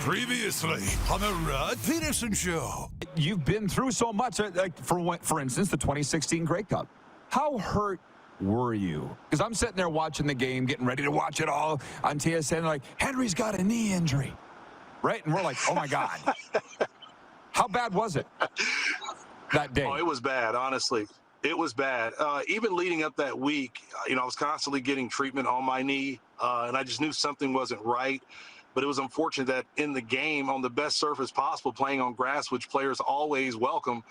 Previously on the Rod Pedersen Show. You've been through so much, like for instance, the 2016 Grey Cup. How hurt were you? Because I'm sitting there watching the game, getting ready to watch it all on TSN, like, Henry's got a knee injury, right? And we're like, oh, my God. How bad was it that day? Oh, it was bad, honestly. It was bad. Even leading up that week, I was constantly getting treatment on my knee, and I just knew something wasn't right. But it was unfortunate that in the game, on the best surface possible, playing on grass, which players always welcome,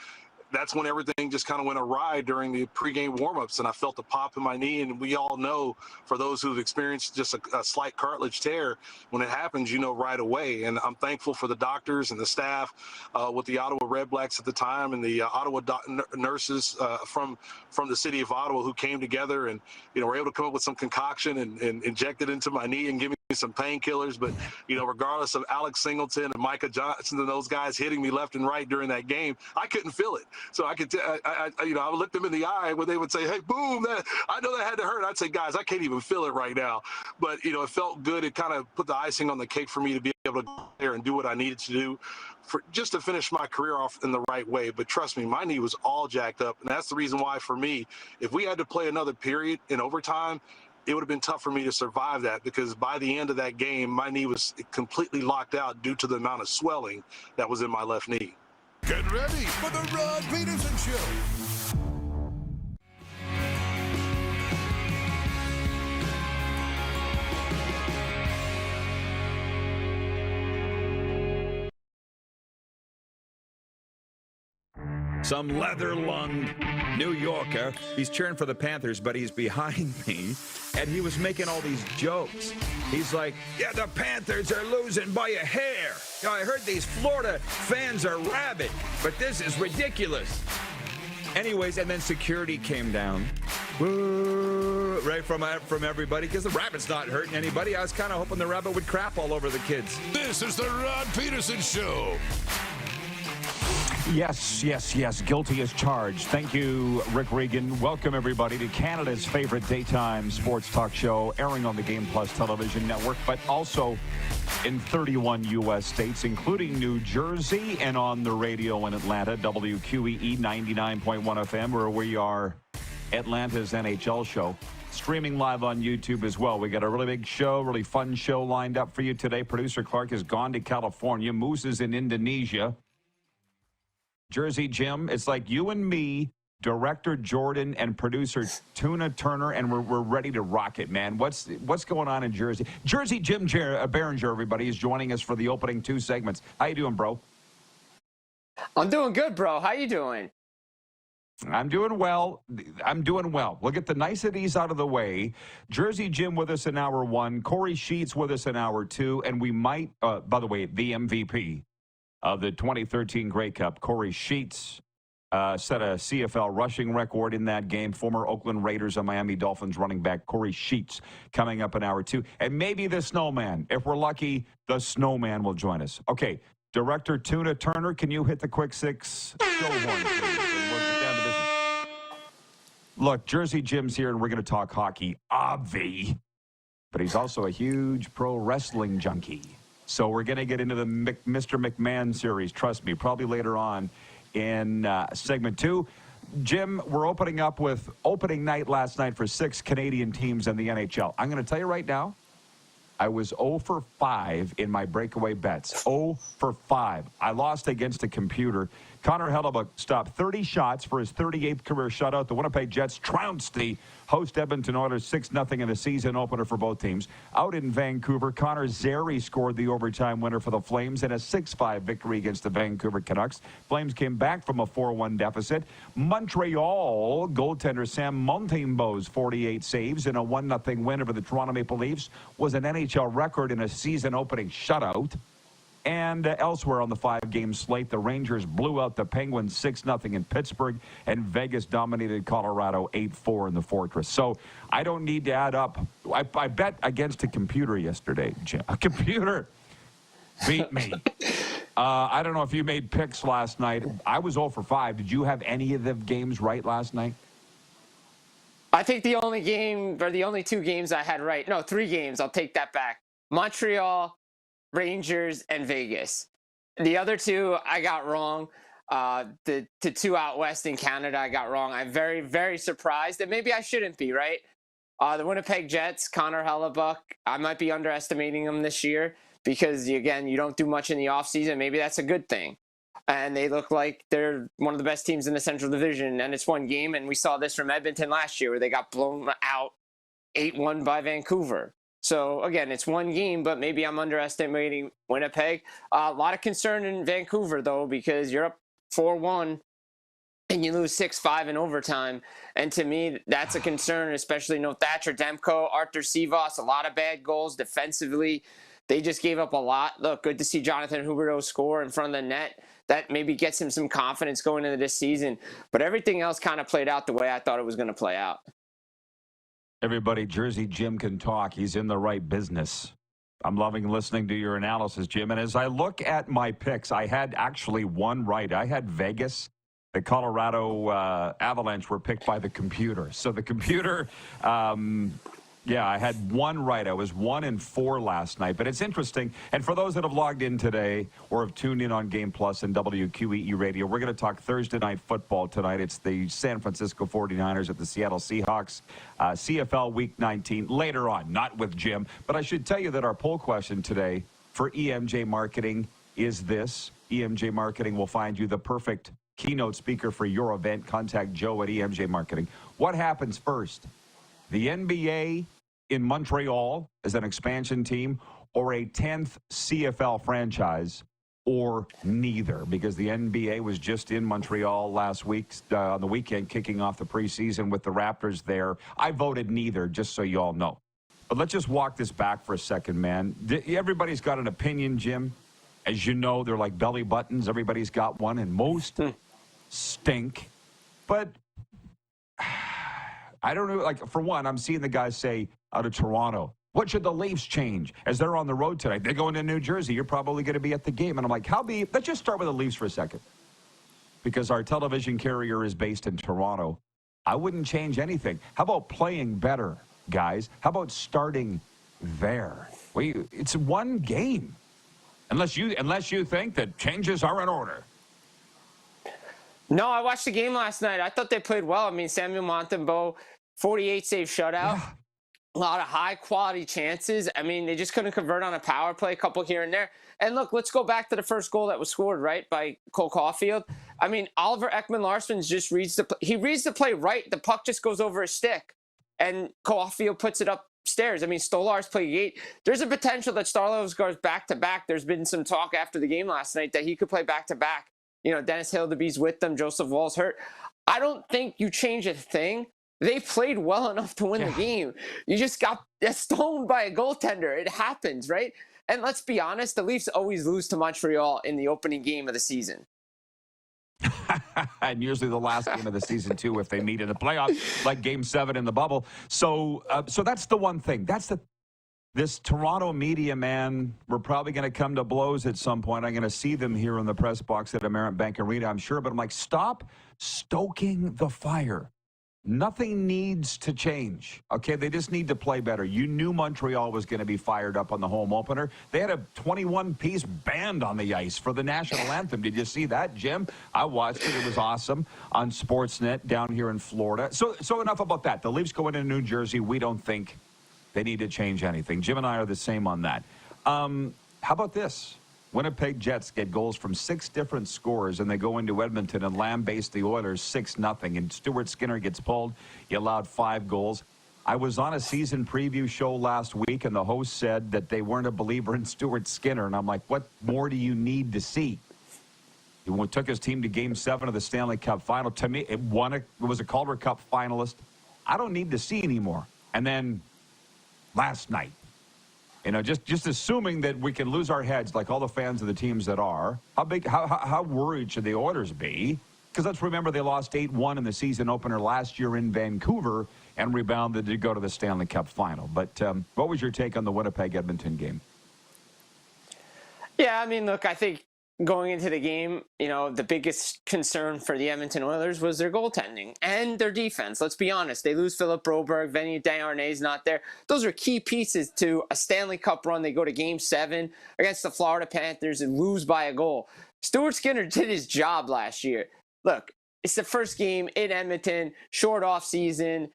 that's when everything just kind of went awry during the pregame warmups, and I felt a pop in my knee. And we all know, for those who've experienced just a slight cartilage tear, when it happens, you know right away. And I'm thankful for the doctors and the staff with the Ottawa Red Blacks at the time, and the Ottawa nurses from the city of Ottawa who came together and were able to come up with some concoction and inject it into my knee and give me some painkillers. But regardless of Alex Singleton and Micah Johnson and those guys hitting me left and right during that game, I couldn't feel it. So I could, I would look them in the eye when they would say, "Hey, boom!" I know that had to hurt. I'd say, "Guys, I can't even feel it right now." But it felt good. It kind of put the icing on the cake for me to be able to go there and do what I needed to do, just to finish my career off in the right way. But trust me, my knee was all jacked up, and that's the reason why, for me, if we had to play another period in overtime, it would have been tough for me to survive that, because by the end of that game, my knee was completely locked out due to the amount of swelling that was in my left knee. Get ready for the Rod Pedersen Show. Some leather-lunged New Yorker. He's cheering for the Panthers, but he's behind me, and he was making all these jokes. He's like, yeah, the Panthers are losing by a hair. I heard these Florida fans are rabid, but this is ridiculous. Anyways, and then security came down. Woo, right from everybody, because the rabbit's not hurting anybody. I was kind of hoping the rabbit would crap all over the kids. This is the Rod Pedersen Show. Yes. Guilty as charged. Thank you, Rick Regan. Welcome, everybody, to Canada's favorite daytime sports talk show, airing on the Game Plus television network, but also in 31 U.S. states, including New Jersey, and on the radio in Atlanta, WQEE 99.1 FM, where we are Atlanta's NHL show. Streaming live on YouTube as well. We got a really big show, really fun show lined up for you today. Producer Clark has gone to California. Moose is in Indonesia. Jersey Jim, it's like you and me, director Jordan, and producer Tuna Turner, and we're ready to rock it, man. What's going on in Jersey? Jersey Jim Behringer, everybody, is joining us for the opening two segments. How you doing, bro? I'm doing good, bro. How you doing? I'm doing well. We'll get the niceties out of the way. Jersey Jim with us in hour one. Corey Sheets with us in hour two. And we might, by the way, the MVP of the 2013 Grey Cup, Corey Sheets, set a CFL rushing record in that game. Former Oakland Raiders and Miami Dolphins running back Corey Sheets coming up in hour two. And maybe the Snowman. If we're lucky, the Snowman will join us. Okay, Director Tuna Turner, can you hit the quick six show horn, please? And we'll get down to business. Look, Jersey Jim's here, and we're going to talk hockey, obvi. But he's also a huge pro wrestling junkie. So we're going to get into the Mr. McMahon series, trust me, probably later on in segment two. Jim, we're opening up with opening night last night for 6 Canadian teams in the NHL. I'm going to tell you right now, I was 0 for 5 in my breakaway bets. 0 for 5. I lost against a computer. Connor Hellebuck stopped 30 shots for his 38th career shutout. The Winnipeg Jets trounced the host Edmonton Oilers 6-0 in the season opener for both teams. Out in Vancouver, Connor Zary scored the overtime winner for the Flames in a 6-5 victory against the Vancouver Canucks. Flames came back from a 4-1 deficit. Montreal goaltender Sam Montembeault's 48 saves in a 1-0 win over the Toronto Maple Leafs was an NHL record in a season-opening shutout. And elsewhere on the 5-game slate, the Rangers blew out the Penguins 6-0 in Pittsburgh, and Vegas dominated Colorado 8-4 in the Fortress. So I don't need to add up. I bet against a computer yesterday, Jim. A computer beat me. I don't know if you made picks last night. I was 0 for 5. Did you have any of the games right last night? I think the only game, or the only 2 games I had right, no, 3 games, I'll take that back. Montreal, Rangers, and Vegas. The other two I got wrong. The two out west in Canada I got wrong. I'm very, very surprised, and maybe I shouldn't be, right? The Winnipeg Jets, Connor Hellebuck, I might be underestimating them this year because, again, you don't do much in the offseason. Maybe that's a good thing. And they look like they're one of the best teams in the Central Division, and it's one game, and we saw this from Edmonton last year where they got blown out 8-1 by Vancouver. So, again, it's one game, but maybe I'm underestimating Winnipeg. A lot of concern in Vancouver, though, because you're up 4-1 and you lose 6-5 in overtime. And to me, that's a concern, especially no Thatcher Demko, Arthur Sivas, a lot of bad goals defensively. They just gave up a lot. Look, good to see Jonathan Huberdeau score in front of the net. That maybe gets him some confidence going into this season. But everything else kind of played out the way I thought it was going to play out. Everybody, Jersey Jim can talk. He's in the right business. I'm loving listening to your analysis, Jim. And as I look at my picks, I had actually one right. I had Vegas. The Colorado Avalanche were picked by the computer. So the computer, I had one right. I was 1-4 last night. But it's interesting. And for those that have logged in today or have tuned in on Game Plus and WQEE Radio, we're going to talk Thursday night football tonight. It's the San Francisco 49ers at the Seattle Seahawks. CFL Week 19 later on, not with Jim. But I should tell you that our poll question today for EMJ Marketing is this. EMJ Marketing will find you the perfect keynote speaker for your event. Contact Joe at EMJ Marketing. What happens first? The NBA in Montreal as an expansion team, or a 10th CFL franchise, or neither? Because the NBA was just in Montreal last week on the weekend, kicking off the preseason with the Raptors there. I voted neither, just so you all know. But let's just walk this back for a second, man. Everybody's got an opinion, Jim. As you know, they're like belly buttons. Everybody's got one, and most stink. But I don't know. Like, for one, I'm seeing the guys say out of Toronto, what should the Leafs change as they're on the road tonight? They're going to New Jersey. You're probably going to be at the game. And I'm like, let's just start with the Leafs for a second. Because our television carrier is based in Toronto. I wouldn't change anything. How about playing better, guys? How about starting there? It's one game. Unless you think that changes are in order. No, I watched the game last night. I thought they played well. I mean, Samuel Montembeault, 48-save shutout. Yeah. A lot of high-quality chances. I mean, they just couldn't convert on a power play, a couple here and there. And look, let's go back to the first goal that was scored, right, by Cole Caulfield. I mean, Oliver Ekman-Larsson just reads the play right. The puck just goes over his stick, and Caulfield puts it upstairs. I mean, Stolarz played 8. There's a potential that Stolarz goes back-to-back. There's been some talk after the game last night that he could play back-to-back. You know, Dennis Hildeby's with them. Joseph Wall's hurt. I don't think you change a thing. They played well enough to win the game. You just got stoned by a goaltender. It happens, right? And let's be honest, the Leafs always lose to Montreal in the opening game of the season. And usually the last game of the season, too, if they meet in the playoffs, like Game 7 in the bubble. So that's the one thing. This Toronto media, man, we're probably going to come to blows at some point. I'm going to see them here in the press box at Amerint Bank Arena, I'm sure. But I'm like, stop stoking the fire. Nothing needs to change, okay? They just need to play better. You knew Montreal was going to be fired up on the home opener. They had a 21-piece band on the ice for the national anthem. Did you see that, Jim? I watched it. It was awesome on Sportsnet down here in Florida. So enough about that. The Leafs go into New Jersey. We don't think they need to change anything. Jim and I are the same on that. How about this? Winnipeg Jets get goals from 6 different scorers, and they go into Edmonton and lambaste the Oilers 6-0. And Stuart Skinner gets pulled. He allowed 5 goals. I was on a season preview show last week, and the host said that they weren't a believer in Stuart Skinner. And I'm like, what more do you need to see? He took his team to Game 7 of the Stanley Cup Final. To me, it was a Calder Cup finalist. I don't need to see anymore. And then last night, you know, just assuming that we can lose our heads like all the fans of the teams that are, how worried should the Oilers be? Because let's remember they lost 8-1 in the season opener last year in Vancouver and rebounded to go to the Stanley Cup Final. But what was your take on the Winnipeg-Edmonton game? Yeah, I mean, look, I think going into the game, the biggest concern for the Edmonton Oilers was their goaltending and their defense. Let's be honest. They lose Philip Broberg. Vinny Desharnais not there. Those are key pieces to a Stanley Cup run. They go to Game 7 against the Florida Panthers and lose by a goal. Stuart Skinner did his job last year. Look, it's the first game in Edmonton, short off season.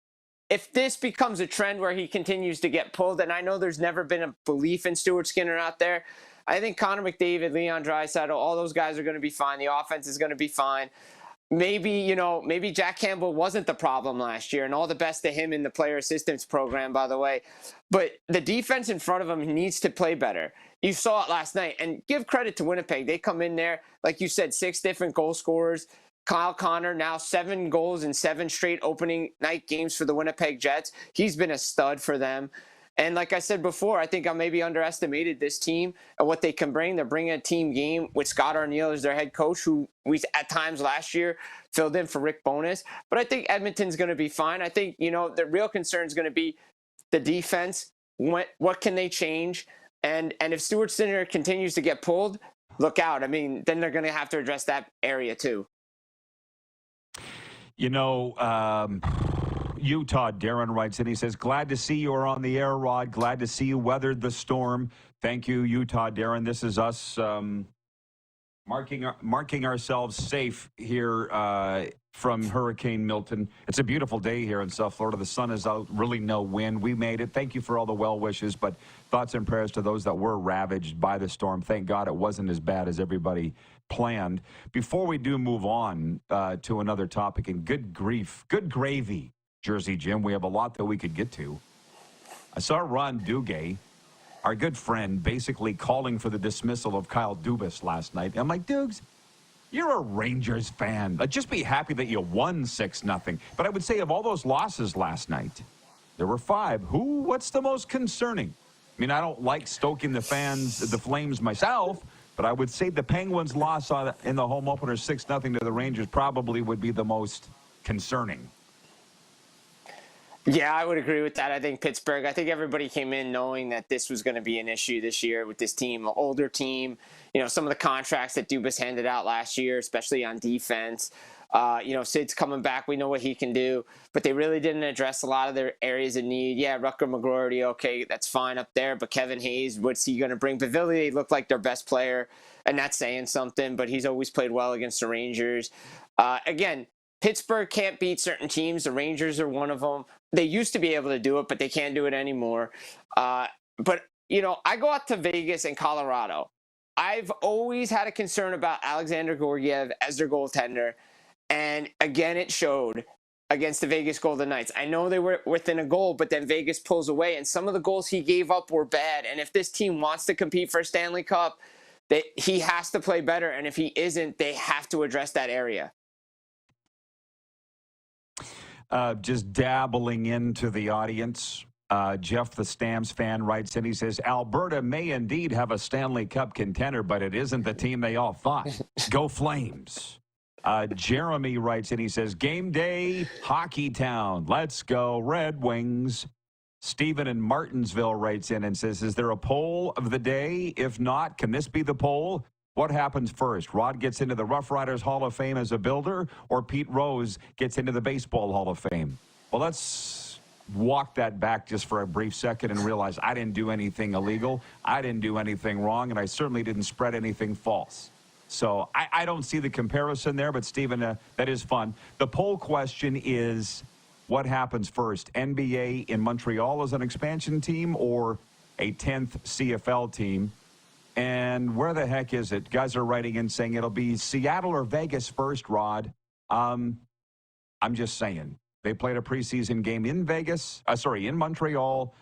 If this becomes a trend where he continues to get pulled, and I know there's never been a belief in Stuart Skinner out there, I think Connor McDavid, Leon Draisaitl, all those guys are going to be fine. The offense is going to be fine. Maybe Jack Campbell wasn't the problem last year, and all the best to him in the player assistance program, by the way. But the defense in front of him needs to play better. You saw it last night, and give credit to Winnipeg. They come in there, like you said, 6 different goal scorers. Kyle Connor, now 7 goals in 7 straight opening night games for the Winnipeg Jets. He's been a stud for them. And like I said before, I think I maybe underestimated this team and what they can bring. They're bringing a team game with Scott Arniel as their head coach, who we at times last year filled in for Rick Bowness. But I think Edmonton's going to be fine. I think, the real concern is going to be the defense. What can they change? And if Stuart Skinner continues to get pulled, look out. I mean, then they're going to have to address that area too. Utah, Darren writes in. He says, glad to see you are on the air, Rod. Glad to see you weathered the storm. Thank you, Utah, Darren. This is us marking ourselves safe here from Hurricane Milton. It's a beautiful day here in South Florida. The sun is out, really no wind. We made it. Thank you for all the well wishes, but thoughts and prayers to those that were ravaged by the storm. Thank God it wasn't as bad as everybody planned. Before we do move on to another topic, and good gravy, Jersey Jim, we have a lot that we could get to. I saw Ron Duguay, our good friend, basically calling for the dismissal of Kyle Dubas last night. I'm like, Dukes, you're a Rangers fan. Just be happy that you won 6-0. But I would say of all those losses last night, there were 5. What's the most concerning? I mean, I don't like stoking the flames myself, but I would say the Penguins' loss in the home opener 6-0 to the Rangers probably would be the most concerning. Yeah, I would agree with that. I think everybody came in knowing that this was going to be an issue this year with this team, an older team. Some of the contracts that Dubas handed out last year, especially on defense. Sid's coming back. We know what he can do, but they really didn't address a lot of their areas of need. Yeah, Rutger McGroarty, okay, that's fine up there, but Kevin Hayes, what's he going to bring? Pavillier looked like their best player, and that's saying something, but he's always played well against the Rangers. Again, Pittsburgh can't beat certain teams. The Rangers are one of them. They used to be able to do it, but they can't do it anymore. I go out to Vegas and Colorado. I've always had a concern about Alexander Georgiev as their goaltender. And again, it showed against the Vegas Golden Knights. I know they were within a goal, but then Vegas pulls away. And some of the goals he gave up were bad. And if this team wants to compete for a Stanley Cup, he has to play better. And if he isn't, they have to address that area. Just dabbling into the audience. Jeff, the Stamps fan, writes in. He says, Alberta may indeed have a Stanley Cup contender, but it isn't the team they all thought. Go Flames. Jeremy writes in. He says, game day, Hockey Town. Let's go, Red Wings. Stephen in Martinsville writes in and says, is there a poll of the day? If not, can this be the poll? What happens first? Rod gets into the Rough Riders Hall of Fame as a builder, or Pete Rose gets into the Baseball Hall of Fame? Well, let's walk that back just for a brief second and realize I didn't do anything illegal. I didn't do anything wrong, and I certainly didn't spread anything false. So I don't see the comparison there, but, Stephen, that is fun. The poll question is, what happens first? NBA in Montreal as an expansion team or a 10th CFL team? And where the heck is it? Guys are writing in saying it'll be Seattle or Vegas first, Rod. I'm just saying. They played a preseason game in in Montreal.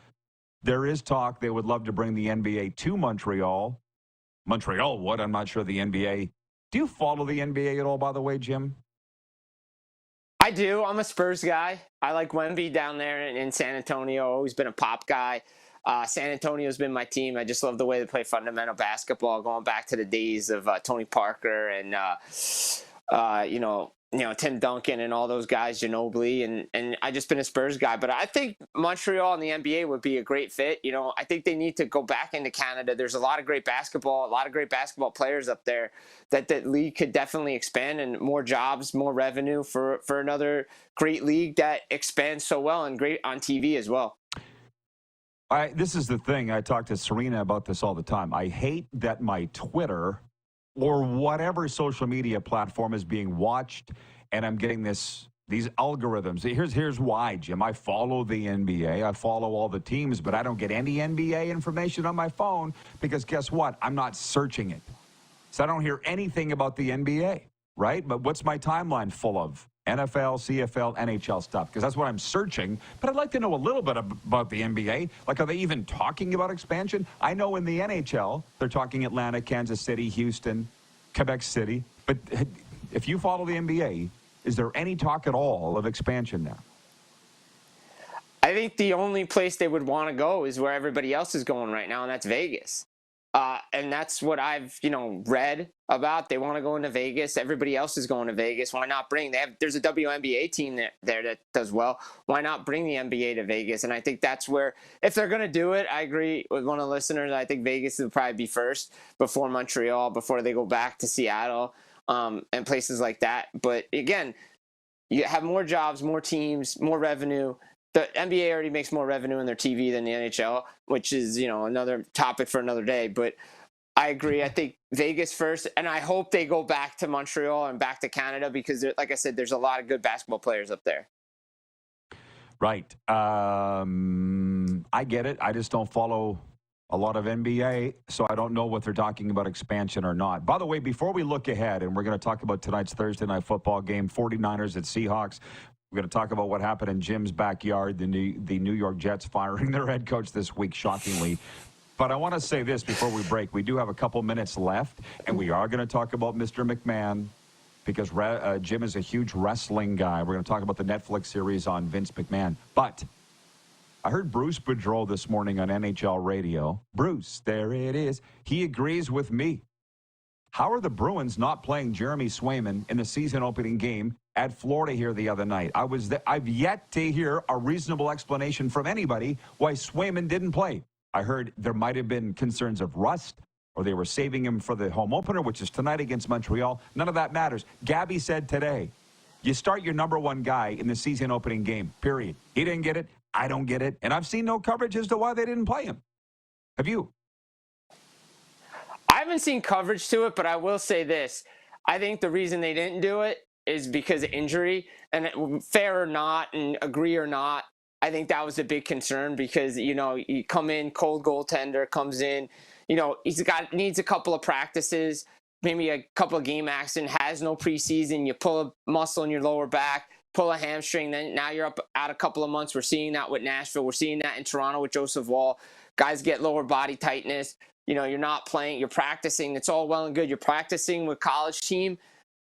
There is talk they would love to bring the NBA to Montreal. Montreal would. I'm not sure the NBA. Do you follow the NBA at all, by the way, Jim? I do. I'm a Spurs guy. I like Wemby down there in San Antonio. Always been a Pop guy. San Antonio's been my team. I just love the way they play fundamental basketball, going back to the days of Tony Parker and, Tim Duncan and all those guys, Ginobili, and I just been a Spurs guy. But I think Montreal and the NBA would be a great fit. I think they need to go back into Canada. There's a lot of great basketball, players up there that league could definitely expand, and more jobs, more revenue for another great league that expands so well and great on TV as well. This is the thing. I talk to Serena about this all the time. I hate that my Twitter or whatever social media platform is being watched, and I'm getting these algorithms. Here's why, Jim. I follow the NBA. I follow all the teams, but I don't get any NBA information on my phone because guess what? I'm not searching it. So I don't hear anything about the NBA, right? But what's my timeline full of? NFL, CFL, NHL stuff, because that's what I'm searching. But I'd like to know a little bit about the NBA. Like, are they even talking about expansion? I know in the NHL, they're talking Atlanta, Kansas City, Houston, Quebec City. But if you follow the NBA, is there any talk at all of expansion now? I think the only place they would want to go is where everybody else is going right now, and that's Vegas. And that's what I've, read about. They want to go into Vegas. Everybody else is going to Vegas. Why not bring? There's a WNBA team there that does well. Why not bring the NBA to Vegas? And I think that's where, if they're going to do it, I agree with one of the listeners. I think Vegas will probably be first before Montreal, before they go back to Seattle and places like that. But again, you have more jobs, more teams, more revenue. The NBA already makes more revenue in their TV than the NHL, which is, another topic for another day. But I agree. I think Vegas first, and I hope they go back to Montreal and back to Canada because, like I said, there's a lot of good basketball players up there. Right. I get it. I just don't follow a lot of NBA, so I don't know what they're talking about expansion or not. By the way, before we look ahead, and we're going to talk about tonight's Thursday night football game, 49ers at Seahawks. We're going to talk about what happened in Jim's backyard, the New York Jets firing their head coach this week, shockingly. But I want to say this before we break. We do have a couple minutes left, and we are going to talk about Mr. McMahon because Jim is a huge wrestling guy. We're going to talk about the Netflix series on Vince McMahon. But I heard Bruce Boudreau this morning on NHL radio. Bruce, there it is. He agrees with me. How are the Bruins not playing Jeremy Swayman in the season-opening game at Florida here the other night? I've yet to hear a reasonable explanation from anybody why Swayman didn't play. I heard there might have been concerns of rust, or they were saving him for the home opener, which is tonight against Montreal. None of that matters. Gabby said today, you start your number one guy in the season-opening game, period. He didn't get it. I don't get it. And I've seen no coverage as to why they didn't play him. Have you? I haven't seen coverage to it, but I will say this. I think the reason they didn't do it is because of injury. And fair or not, and agree or not, I think that was a big concern because, you come in, cold goaltender comes in, needs a couple of practices, maybe a couple of game action, has no preseason. You pull a muscle in your lower back, pull a hamstring, then now you're up out a couple of months. We're seeing that with Nashville. We're seeing that in Toronto with Joseph Wall. Guys get lower body tightness. You're not playing, you're practicing. It's all well and good. You're practicing with college team.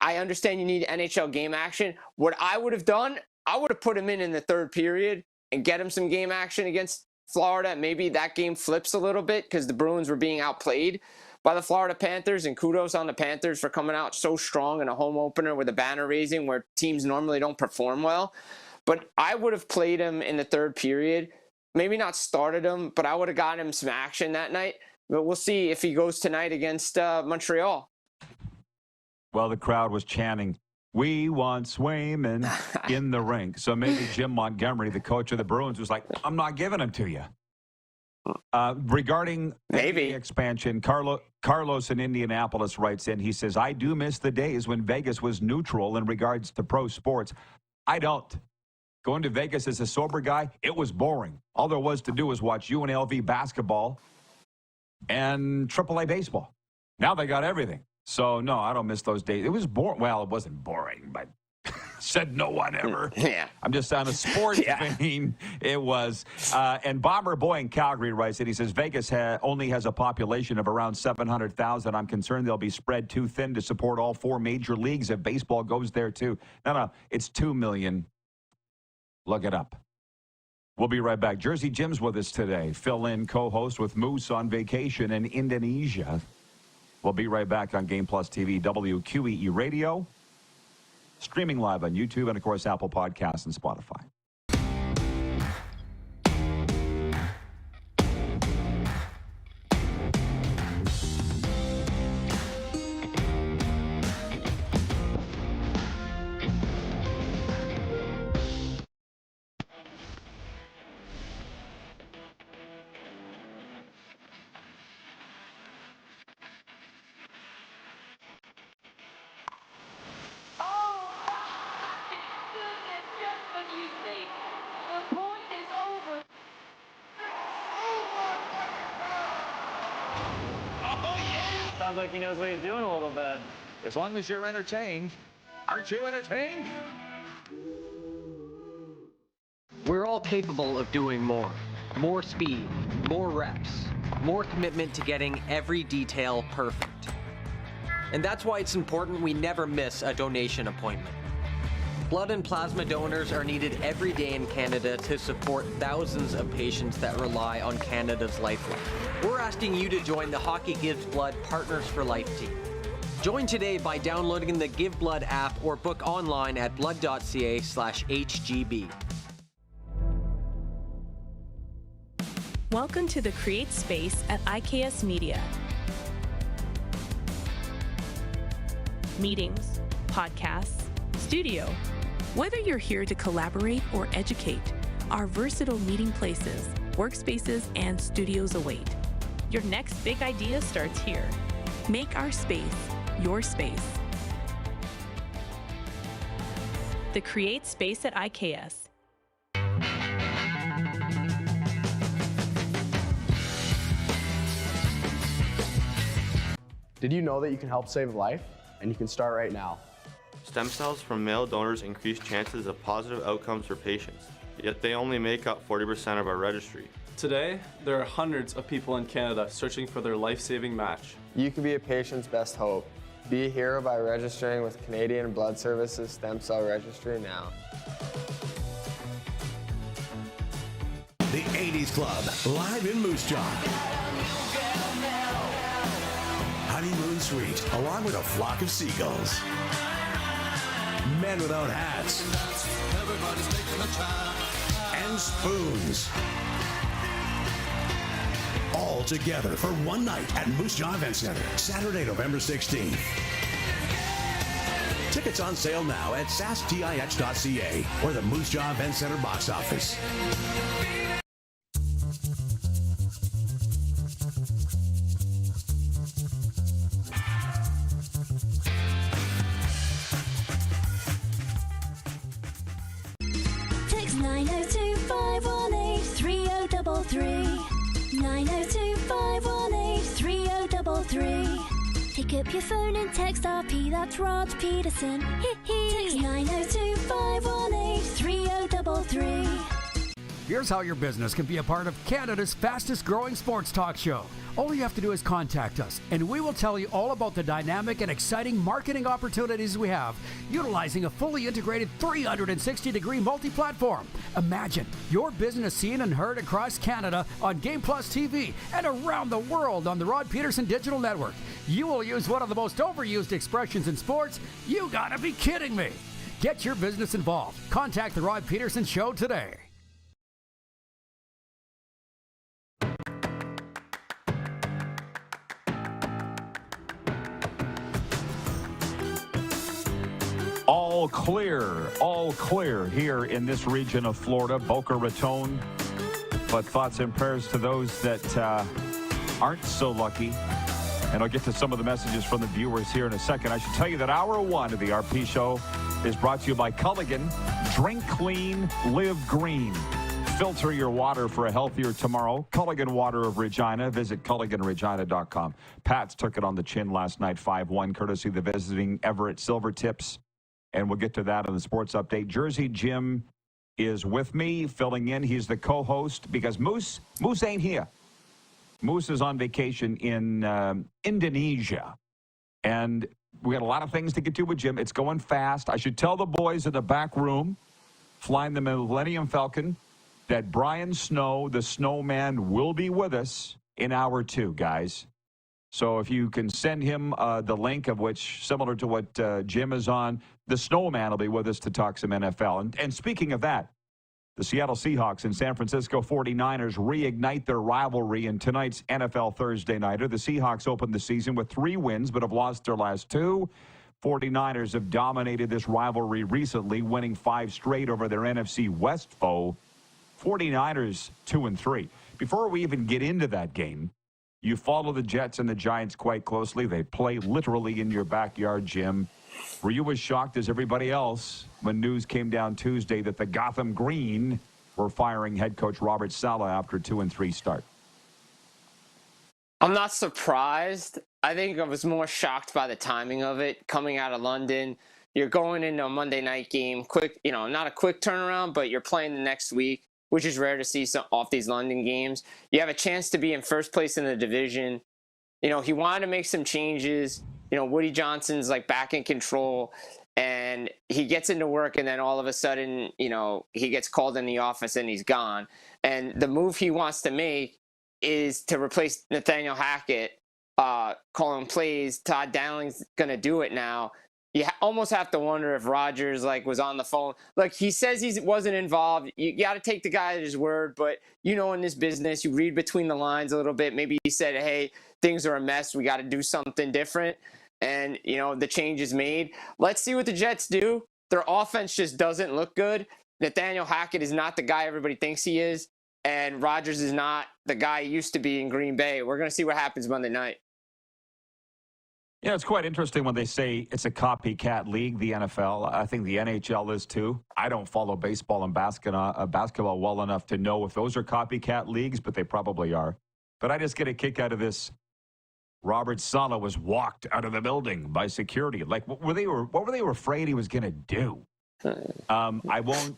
I understand you need NHL game action. What I would have done, I would have put him in the third period and get him some game action against Florida. Maybe that game flips a little bit because the Bruins were being outplayed by the Florida Panthers, and kudos on the Panthers for coming out so strong in a home opener with a banner raising where teams normally don't perform well. But I would have played him in the third period, maybe not started him, but I would have gotten him some action that night. But we'll see if he goes tonight against Montreal. Well, the crowd was chanting, "We want Swayman in the rink." So maybe Jim Montgomery, the coach of the Bruins, was like, "I'm not giving him to you." Regarding maybe expansion, Carlos in Indianapolis writes in, he says, "I do miss the days when Vegas was neutral in regards to pro sports. I don't. Going to Vegas as a sober guy, it was boring. All there was to do was watch UNLV basketball and AAA baseball. Now they got everything. So, no, I don't miss those days. It was boring. Well, it wasn't boring, but said no one ever. Yeah. I'm just on a sports vein. It was. And Bomber Boy in Calgary writes it. He says, Vegas only has a population of around 700,000. I'm concerned they'll be spread too thin to support all four major leagues if baseball goes there, too. No, it's 2 million. Look it up. We'll be right back. Jersey Jim's with us today. Fill-in co-host with Moose on vacation in Indonesia. We'll be right back on Game Plus TV, WQEE Radio. streaming live on YouTube and, of course, Apple Podcasts and Spotify. Sounds like he knows what he's doing a little bit. As long as you're entertained. Aren't you entertained? We're all capable of doing more. More speed, more reps, more commitment to getting every detail perfect. And that's why it's important we never miss a donation appointment. Blood and plasma donors are needed every day in Canada to support thousands of patients that rely on Canada's lifeline. We're asking you to join the Hockey Gives Blood Partners for Life team. Join today by downloading the Give Blood app or book online at blood.ca/HGB. Welcome to the Create Space at IKS Media. Meetings, podcasts, studio. Whether you're here to collaborate or educate, our versatile meeting places, workspaces, and studios await. Your next big idea starts here. Make our space your space. The Create Space at IKS. Did you know that you can help save a life? And you can start right now. Stem cells from male donors increase chances of positive outcomes for patients, yet they only make up 40% of our registry. Today, there are hundreds of people in Canada searching for their life-saving match. You can be a patient's best hope. Be a hero by registering with Canadian Blood Services Stem Cell Registry now. The 80s Club, live in Moose Jaw. Honeymoon Suite, along with a flock of seagulls. Men Without Hats. And Spoons. All together for one night at Moose Jaw Event Center, Saturday, November 16th. Tickets on sale now at sastix.ca or the Moose Jaw Event Center box office. Text 902-518-3033. 902-518-3033. Pick up your phone and text RP, that's Rod Pedersen. Text 902-518-3033. Here's how your business can be a part of Canada's fastest growing sports talk show. All you have to do is contact us, and we will tell you all about the dynamic and exciting marketing opportunities we have, utilizing a fully integrated 360-degree multi-platform. Imagine your business seen and heard across Canada on Game Plus TV and around the world on the Rod Pedersen Digital Network. You will use one of the most overused expressions in sports. You gotta be kidding me. Get your business involved. Contact the Rod Pedersen Show today. All clear here in this region of Florida, Boca Raton. But thoughts and prayers to those that aren't so lucky. And I'll get to some of the messages from the viewers here in a second. I should tell you that hour one of the RP Show is brought to you by Culligan. Drink clean, live green. Filter your water for a healthier tomorrow. Culligan Water of Regina. Visit CulliganRegina.com. Pats took it on the chin last night, 5-1, courtesy of the visiting Everett Silvertips. And we'll get to that on the sports update. Jersey Jim is with me, filling in. He's the co-host because Moose ain't here. Moose is on vacation in Indonesia. And we got a lot of things to get to with Jim. It's going fast. I should tell the boys in the back room, flying the Millennium Falcon, that Brian Snow, the snowman, will be with us in hour two, guys. So if you can send him the link of which, similar to what Jim is on, the Snowman will be with us to talk some NFL. And speaking of that, the Seattle Seahawks and San Francisco 49ers reignite their rivalry in tonight's NFL Thursday Nighter. The Seahawks opened the season with 3 wins but have lost their last 2. 49ers have dominated this rivalry recently, winning 5 straight over their NFC West foe. 49ers 2-3. Before we even get into that game, you follow the Jets and the Giants quite closely. They play literally in your backyard, Jim. Were you as shocked as everybody else when news came down Tuesday that the Gotham Green were firing head coach Robert Saleh after a 2-3 start? I'm not surprised. I think I was more shocked by the timing of it. Coming out of London, you're going into a Monday night game, quick, not a quick turnaround, but you're playing the next week, which is rare to see off these London games. You have a chance to be in first place in the division. He wanted to make some changes. Woody Johnson's like back in control, and he gets into work, and then all of a sudden, he gets called in the office and he's gone. And the move he wants to make is to replace Nathaniel Hackett, calling plays. Todd Dowling's going to do it now. You almost have to wonder if Rodgers was on the phone. Look, he says he wasn't involved. You got to take the guy at his word, but in this business, you read between the lines a little bit. Maybe he said, hey, things are a mess. We got to do something different. And, the change is made. Let's see what the Jets do. Their offense just doesn't look good. Nathaniel Hackett is not the guy everybody thinks he is. And Rodgers is not the guy he used to be in Green Bay. We're going to see what happens Monday night. Yeah, it's quite interesting when they say it's a copycat league, the NFL. I think the NHL is too. I don't follow baseball and basketball well enough to know if those are copycat leagues, but they probably are. But I just get a kick out of this. Robert Saleh was walked out of the building by security. What were they afraid he was going to do? I won't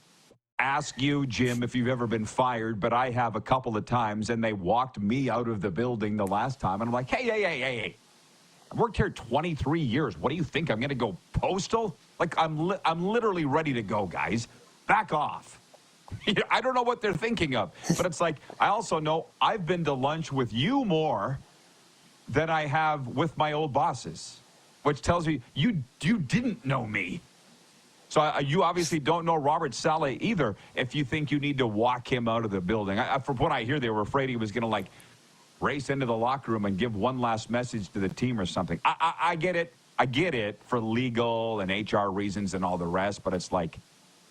ask you, Jim, if you've ever been fired, but I have a couple of times, and they walked me out of the building the last time, and I'm like, hey. I've worked here 23 years. What do you think? I'm going to go postal? I'm literally ready to go, guys. Back off. I don't know what they're thinking of, but it's like, I also know I've been to lunch with you more than I have with my old bosses, which tells me you didn't know me. So you obviously don't know Robert Saleh either if you think you need to walk him out of the building. From what I hear, they were afraid he was going to race into the locker room and give one last message to the team or something. I get it. I get it for legal and HR reasons and all the rest, but it's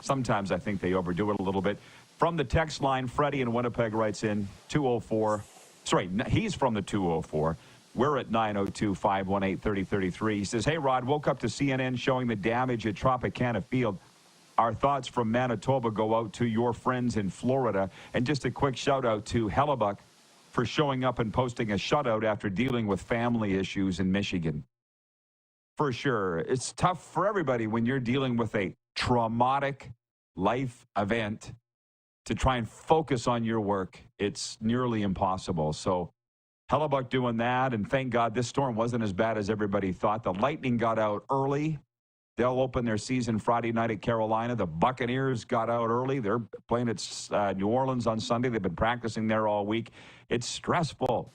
sometimes I think they overdo it a little bit. From the text line, Freddie in Winnipeg writes in 204. Sorry, he's from the 204. We're at 902-518-3033. He says, hey, Rod, woke up to CNN showing the damage at Tropicana Field. Our thoughts from Manitoba go out to your friends in Florida. And just a quick shout out to Hellebuck for showing up and posting a shutout after dealing with family issues in Michigan. For sure. It's tough for everybody when you're dealing with a traumatic life event to try and focus on your work. It's nearly impossible. So Hellebuck doing that, and thank God this storm wasn't as bad as everybody thought. The Lightning got out early. They'll open their season Friday night at Carolina. The Buccaneers got out early. They're playing at New Orleans on Sunday. They've been practicing there all week. It's stressful.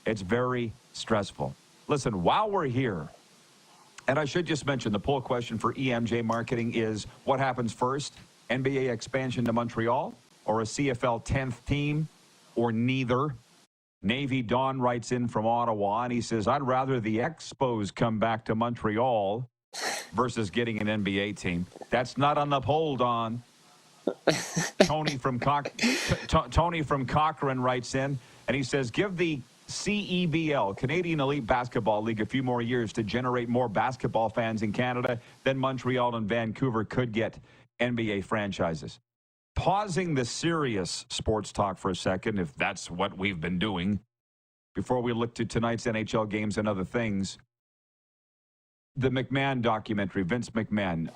It's very stressful. Listen, while we're here, and I should just mention the poll question for EMJ Marketing is, what happens first? NBA expansion to Montreal or a CFL 10th team or neither? Navy Don writes in from Ottawa, and he says, I'd rather the Expos come back to Montreal versus getting an NBA team. That's not on the poll, Don. Tony from Cochrane writes in, and he says, give the CEBL, Canadian Elite Basketball League, a few more years to generate more basketball fans in Canada than Montreal and Vancouver could get NBA franchises. Pausing the serious sports talk for a second, if that's what we've been doing, before we look to tonight's NHL games and other things. The McMahon documentary, Vince McMahon.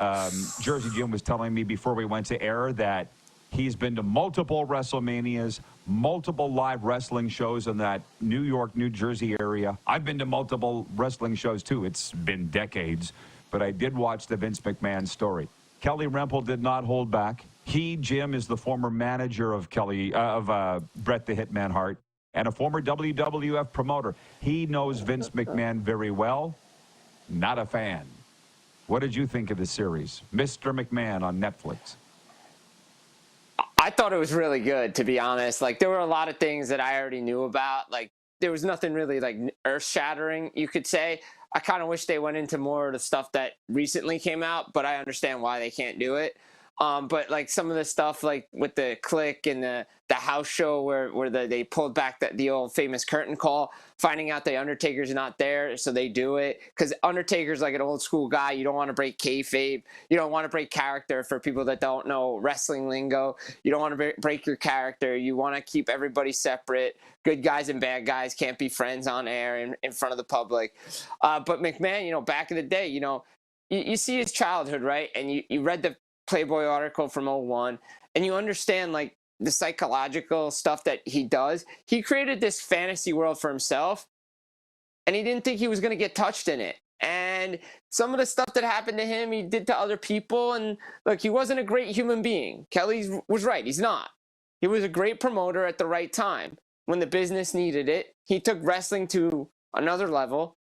Jersey Jim was telling me before we went to air that he's been to multiple WrestleManias, multiple live wrestling shows in that New York, New Jersey area. I've been to multiple wrestling shows too. It's been decades, but I did watch the Vince McMahon story. Kelly Rempel did not hold back. Jim, is the former manager of Bret the Hitman Hart. and a former WWF promoter. He knows Vince McMahon very well. Not a fan. What did you think of the series, Mr. McMahon on Netflix? I thought it was really good, to be honest. Like, there were a lot of things that I already knew about. Like, there was nothing really like earth-shattering, you could say. I kind of wish they went into more of the stuff that recently came out, but I understand why they can't do it. But like some of the stuff, like with the Click and the house show where they pulled back the old famous curtain call, finding out the Undertaker's not there, so they do it because Undertaker's like an old school guy. You don't want to break kayfabe. You don't want to break character. For people that don't know wrestling lingo, you don't want to break your character. You want to keep everybody separate. Good guys and bad guys can't be friends on air in front of the public. But McMahon, back in the day, you see his childhood, right? And you read the Playboy article from 01, and you understand like the psychological stuff that he does. He created this fantasy world for himself, and he didn't think he was going to get touched in it. And some of the stuff that happened to him, he did to other people. And look, he wasn't a great human being. Kelly was right. He's not. He was a great promoter at the right time. When the business needed it, he took wrestling to another level.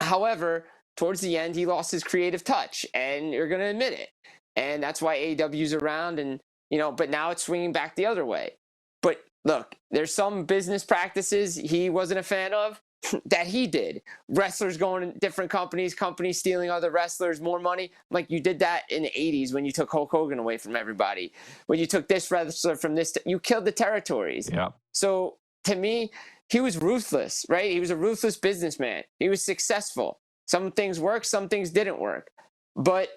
However, towards the end, he lost his creative touch, and you're going to admit it. And that's why AEW's around, and but now it's swinging back the other way. But look, there's some business practices he wasn't a fan of that he did. Wrestlers going to different companies stealing other wrestlers more money. Like, you did that in the 80s when you took Hulk Hogan away from everybody. When you took this wrestler from this, you killed the territories. Yeah. So to me, he was ruthless, right? He was a ruthless businessman. He was successful. Some things worked, some things didn't work. But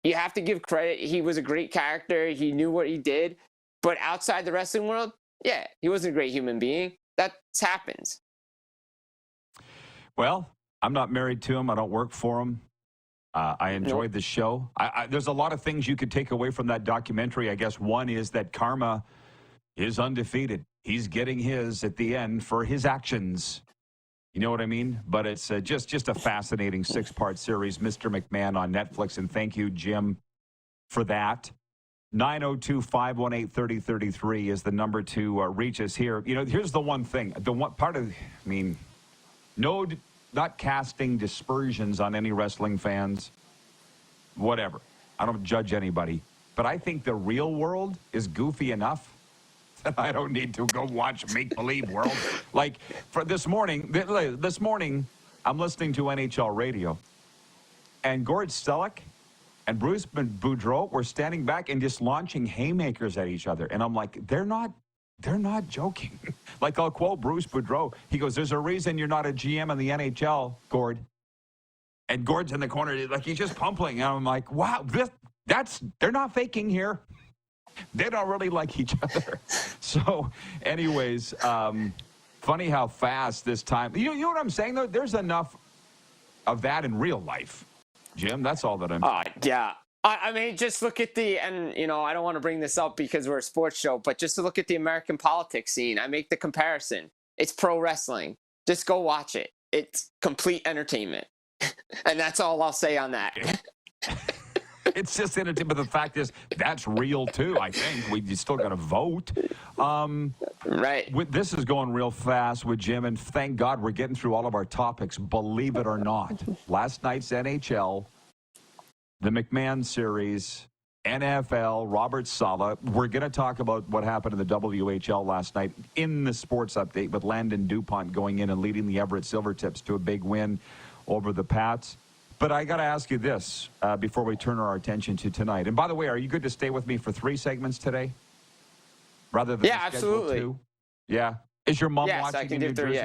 you have to give credit. He was a great character. He knew what he did. But outside the wrestling world, yeah, he wasn't a great human being. That happens. Well, I'm not married to him. I don't work for him. I enjoyed the show. There's a lot of things you could take away from that documentary. I guess one is that karma is undefeated. He's getting his at the end for his actions. You know what I mean? But it's just a fascinating 6-part series, Mr. McMahon on Netflix. And thank you, Jim, for that. 902-518-3033 is the number to reach us here. Here's the one thing. Not casting dispersions on any wrestling fans. Whatever. I don't judge anybody. But I think the real world is goofy enough that I don't need to go watch Make-Believe World. Like, for this morning, I'm listening to NHL radio, and Gord Stellick and Bruce Boudreau were standing back and just launching haymakers at each other. And I'm like, they're not joking. Like, I'll quote Bruce Boudreau. He goes, "There's a reason you're not a GM in the NHL, Gord." And Gord's in the corner, like, he's just pumping. And I'm like, wow, they're not faking here. They don't really like each other. So, anyways, funny how fast this time. You know what I'm saying, though? There's enough of that in real life, Jim. That's all that I'm saying. Yeah. I mean, just look at I don't want to bring this up because we're a sports show, but just to look at the American politics scene, I make the comparison. It's pro wrestling. Just go watch it. It's complete entertainment. And that's all I'll say on that. It's just entertainment, but the fact is, that's real too, I think. You still got to vote. Right. This is going real fast with Jim, and thank God we're getting through all of our topics, believe it or not. Last night's NHL, the McMahon series, NFL, Robert Saleh. We're going to talk about what happened in the WHL last night in the sports update with Landon DuPont going in and leading the Everett Silvertips to a big win over the Pats. But I got to ask you this before we turn our attention to tonight. And by the way, are you good to stay with me for 3 segments today? Rather than absolutely. 2? Yeah. Is your mom watching in New Jersey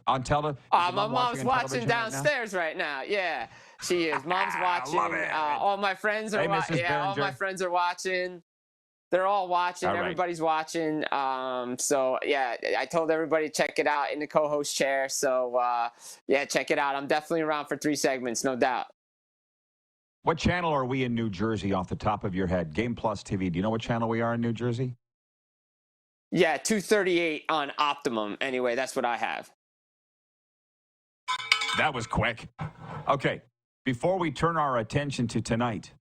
on television? My mom's watching downstairs right now. Yeah, she is. Mom's watching. All my friends are watching. Yeah, all my friends are watching. They're all watching. All right. Everybody's watching. So, yeah, I told everybody to check it out in the co-host chair. So, check it out. I'm definitely around for 3 segments, no doubt. What channel are we in New Jersey off the top of your head? Game Plus TV. Do you know what channel we are in New Jersey? Yeah, 238 on Optimum. Anyway, that's what I have. That was quick. Okay, before we turn our attention to tonight,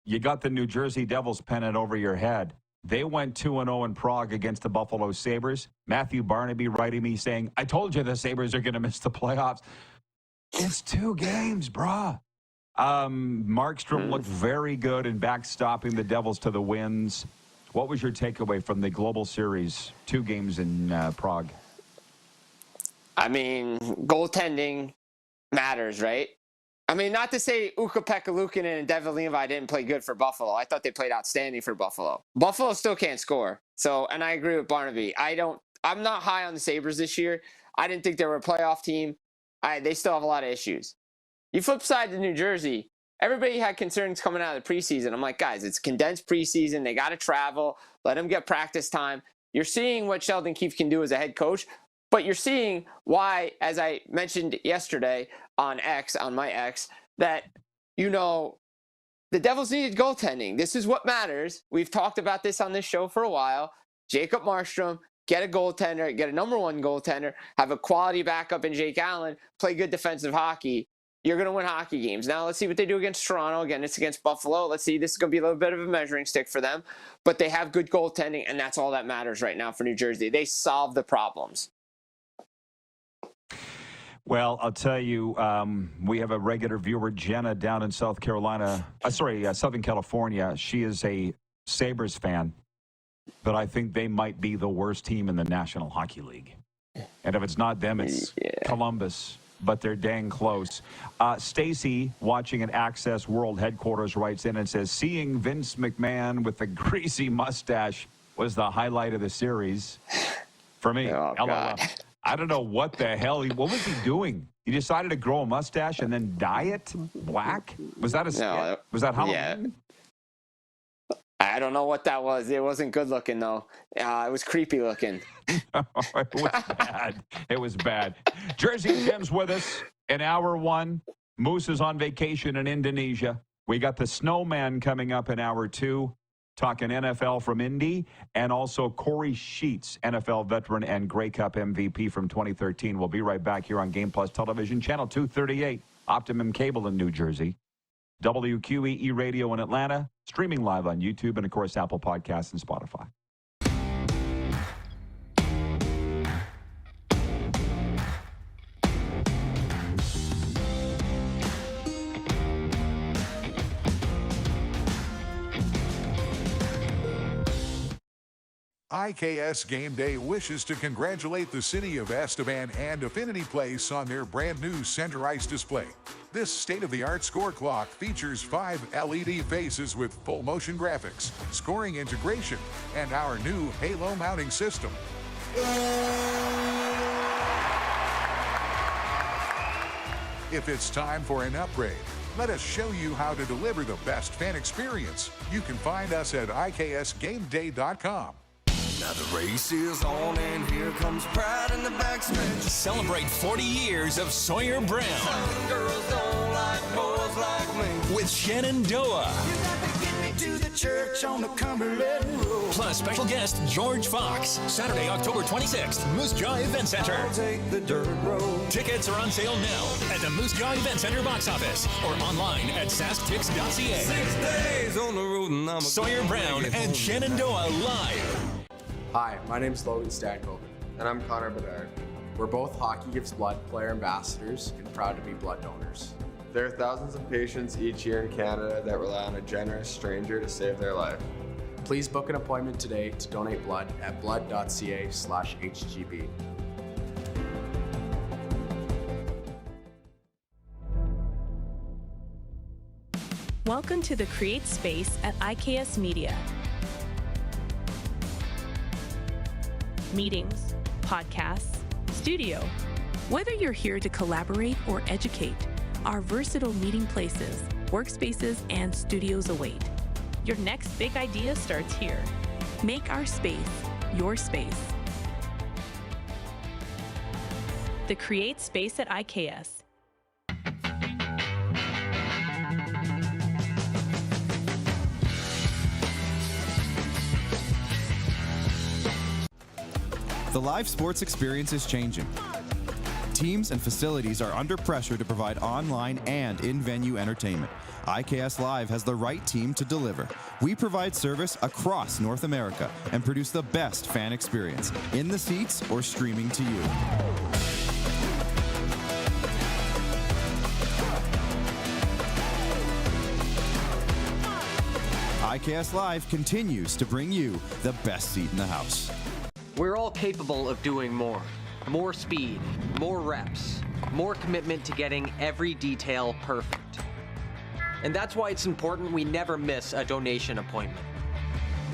you got the New Jersey Devils pennant over your head. They went 2-0 in Prague against the Buffalo Sabres. Matthew Barnaby writing me saying, I told you the Sabres are going to miss the playoffs. It's 2 games, brah. Markstrom looked very good in backstopping the Devils to the wins. What was your takeaway from the Global Series, 2 games in Prague? I mean, goaltending matters, right? I mean, not to say Ukko-Pekka Luukkonen and Devin Levi didn't play good for Buffalo. I thought they played outstanding for Buffalo. Buffalo still can't score. So, and I agree with Barnaby. I'm not high on the Sabres this year. I didn't think they were a playoff team. They still have a lot of issues. You flip side to New Jersey, everybody had concerns coming out of the preseason. I'm like, guys, it's condensed preseason. They got to travel. Let them get practice time. You're seeing what Sheldon Keefe can do as a head coach. But you're seeing why, as I mentioned yesterday on my X, that, the Devils needed goaltending. This is what matters. We've talked about this on this show for a while. Jacob Markstrom, get a goaltender, get a number 1 goaltender, have a quality backup in Jake Allen, play good defensive hockey. You're going to win hockey games. Now let's see what they do against Toronto. Again, it's against Buffalo. Let's see. This is going to be a little bit of a measuring stick for them. But they have good goaltending, and that's all that matters right now for New Jersey. They solve the problems. Well, I'll tell you, we have a regular viewer, Jenna, down in Southern California. She is a Sabres fan, but I think they might be the worst team in the National Hockey League. And if it's not them, it's Columbus, but they're dang close. Stacy, watching at Access World Headquarters, writes in and says, seeing Vince McMahon with the greasy mustache was the highlight of the series for me. Oh, God. I don't know what the hell what was he doing? He decided to grow a mustache and then dye it black? Was that was that Halloween? Yeah. I don't know what that was. It wasn't good looking, though. It was creepy looking. It was bad. It was bad. Jersey Jim's with us in hour 1. Moose is on vacation in Indonesia. We got the Snowman coming up in hour 2. Talking NFL from Indy, and also Corey Sheets, NFL veteran and Grey Cup MVP from 2013. We'll be right back here on Game Plus Television, Channel 238, Optimum Cable in New Jersey, WQEE Radio in Atlanta, streaming live on YouTube, and, of course, Apple Podcasts and Spotify. IKS Game Day wishes to congratulate the city of Estevan and Affinity Place on their brand new center ice display. This state-of-the-art score clock features 5 LED faces with full motion graphics, scoring integration, and our new Halo mounting system. If it's time for an upgrade, let us show you how to deliver the best fan experience. You can find us at IKSGameDay.com. Now the race is on and here comes pride in the backstretch. Celebrate 40 years of Sawyer Brown. Some girls don't like boys like me. With Shannon Doa. You got to get me to the church on the Cumberland Road. Plus special guest George Fox. Saturday, October 26th, Moose Jaw Event Center. I'll take the dirt road. Tickets are on sale now at the Moose Jaw Event Center box office or online at sasktix.ca. 6 days on the road and I'm Sawyer Brown and Shannon Doa live. Hi, my name's Logan Stankoven. And I'm Connor Bedard. We're both Hockey Gives Blood player ambassadors and proud to be blood donors. There are thousands of patients each year in Canada that rely on a generous stranger to save their life. Please book an appointment today to donate blood at blood.ca/HGB. Welcome to the Create Space at IKS Media. Meetings, podcasts, studio. Whether you're here to collaborate or educate, our versatile meeting places, workspaces, and studios await. Your next big idea starts here. Make our space your space. The Create Space at IKS. The live sports experience is changing. teams and facilities are under pressure to provide online and in-venue entertainment, IKS Live has the right team to deliver. We provide service across North America and produce the best fan experience, in the seats or streaming to you. IKS Live continues to bring you the best seat in the house. We're all capable of doing more. More speed, more reps, more commitment to getting every detail perfect. And that's why it's important we never miss a donation appointment.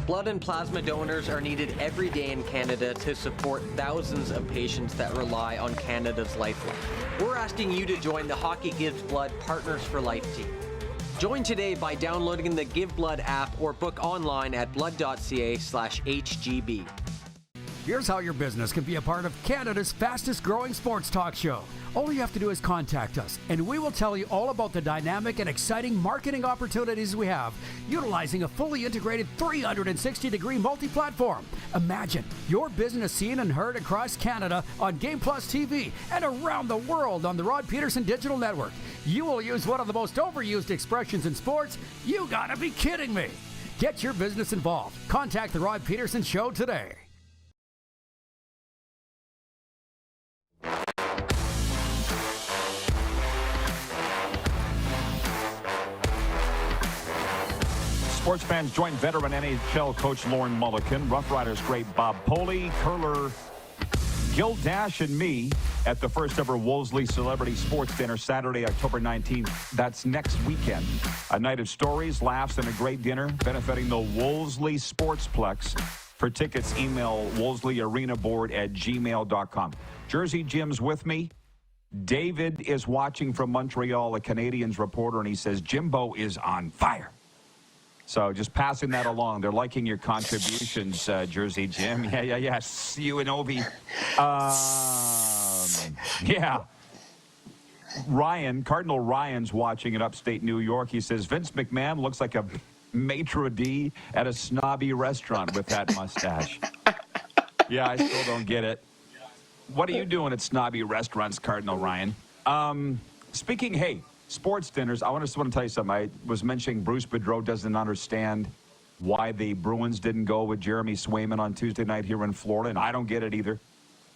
Blood and plasma donors are needed every day in Canada to support thousands of patients that rely on Canada's lifeline. We're asking you to join the Hockey Gives Blood Partners for Life team. Join today by downloading the Give Blood app or book online at blood.ca/HGB. Here's how your business can be a part of Canada's fastest growing sports talk show. All you have to do is contact us, and we will tell you all about the dynamic and exciting marketing opportunities we have, utilizing a fully integrated 360-degree multi-platform. Imagine your business seen and heard across Canada on Game Plus TV and around the world on the Rod Pedersen Digital Network. You will use one of the most overused expressions in sports. You gotta be kidding me. Get your business involved. Contact the Rod Pedersen Show today. Sports fans, join veteran NHL coach Lauren Mulliken, Rough Riders great Bob Poley, curler Gil Dash, and me at the first ever Wolseley Celebrity Sports Dinner Saturday, October 19th. That's next weekend. A night of stories, laughs, and a great dinner benefiting the Wolseley Sportsplex. For tickets, email wolseley.arenaboard@gmail.com. Jersey Jim's with me. David is watching from Montreal, a Canadiens reporter, and he says Jimbo is on fire. So just passing that along. They're liking your contributions, Jersey Jim. Yeah. You and Obi. Yeah. Cardinal Ryan's watching in upstate New York. He says Vince McMahon looks like a maitre d' at a snobby restaurant with that mustache. Yeah, I still don't get it. What are you doing at snobby restaurants, Cardinal Ryan? Sports dinners. I just want to tell you something. I was mentioning Bruce Boudreau doesn't understand why the Bruins didn't go with Jeremy Swayman on Tuesday night here in Florida, and I don't get it either.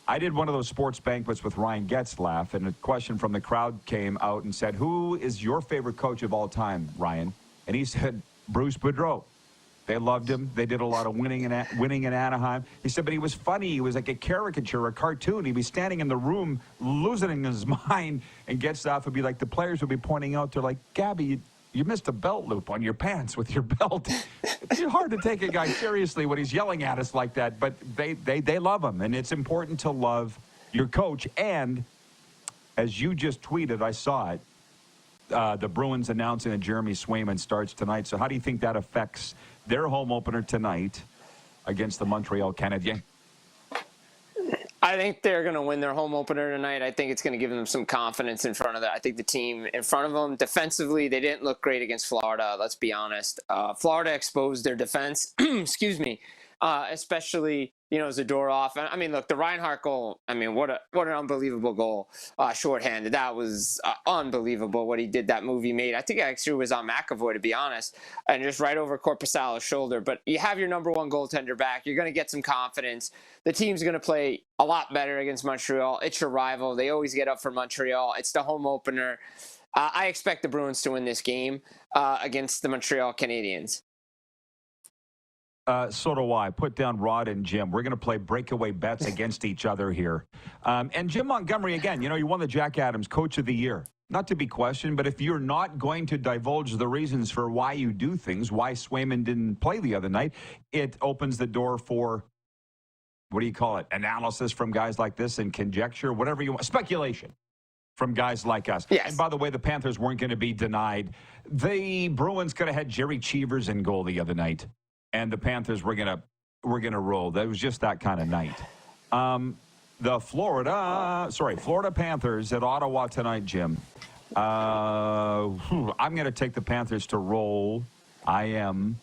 I did one of those sports banquets with Ryan Getzlaff, and a question from the crowd came out and said, who is your favorite coach of all time, Ryan? And he said, Bruce Boudreau. They loved him. They did a lot of winning in Anaheim. He said, but he was funny. He was like a caricature, a cartoon. He'd be standing in the room, losing his mind, and Getzlaff would be like, the players would be pointing out, they're like, Gabby, you missed a belt loop on your pants with your belt. It's hard to take a guy seriously when he's yelling at us like that, but they love him, and it's important to love your coach. And as you just tweeted, I saw it, the Bruins announcing that Jeremy Swayman starts tonight. So how do you think that affects their home opener tonight against the Montreal Canadiens? I think they're going to win their home opener tonight. I think it's going to give them some confidence in front of that. I think the team in front of them, defensively, they didn't look great against Florida. Let's be honest. Florida exposed their defense. Excuse me. Especially, Zadorov. I mean, look, the Reinhart goal, I mean, what an unbelievable goal, shorthanded. That was unbelievable what he did, that move he made. I think actually it was on McAvoy, to be honest, and just right over Korpisalo's shoulder. But you have your number one goaltender back. You're going to get some confidence. The team's going to play a lot better against Montreal. It's your rival. They always get up for Montreal. It's the home opener. I expect the Bruins to win this game against the Montreal Canadiens. So do I. Put down Rod and Jim. We're going to play breakaway bets against each other here. And Jim Montgomery, again, you won the Jack Adams Coach of the Year. Not to be questioned, but if you're not going to divulge the reasons for why you do things, why Swayman didn't play the other night, it opens the door for, what do you call it, analysis from guys like this and conjecture, whatever you want, speculation from guys like us. Yes. And by the way, the Panthers weren't going to be denied. The Bruins could have had Jerry Cheevers in goal the other night. And the Panthers were gonna roll. That was just that kind of night. The Florida Panthers at Ottawa tonight, Jim. I'm going to take the Panthers to roll. I am.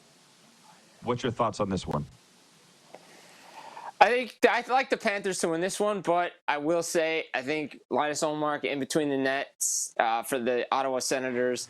What's your thoughts on this one? I like the Panthers to win this one, but I will say I think Linus Ullmark in between the nets for the Ottawa Senators.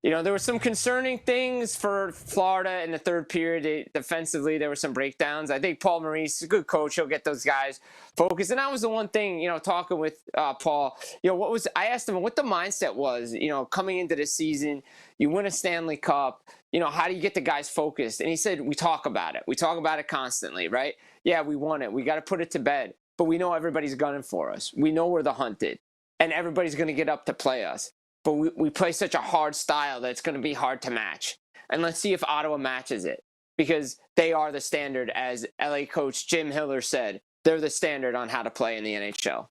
You know, there were some concerning things for Florida in the third period. Defensively, there were some breakdowns. I think Paul Maurice is a good coach. He'll get those guys focused. And that was the one thing, you know, talking with Paul, you know, I asked him what the mindset was, you know, coming into the season, you win a Stanley Cup, you know, how do you get the guys focused? And he said, we talk about it. We talk about it constantly, right? Yeah, we won it. We got to put it to bed. But we know everybody's gunning for us. We know we're the hunted. And everybody's going to get up to play us. But we play such a hard style that it's going to be hard to match. And let's see if Ottawa matches it. Because they are the standard, as LA coach Jim Hiller said. They're the standard on how to play in the NHL.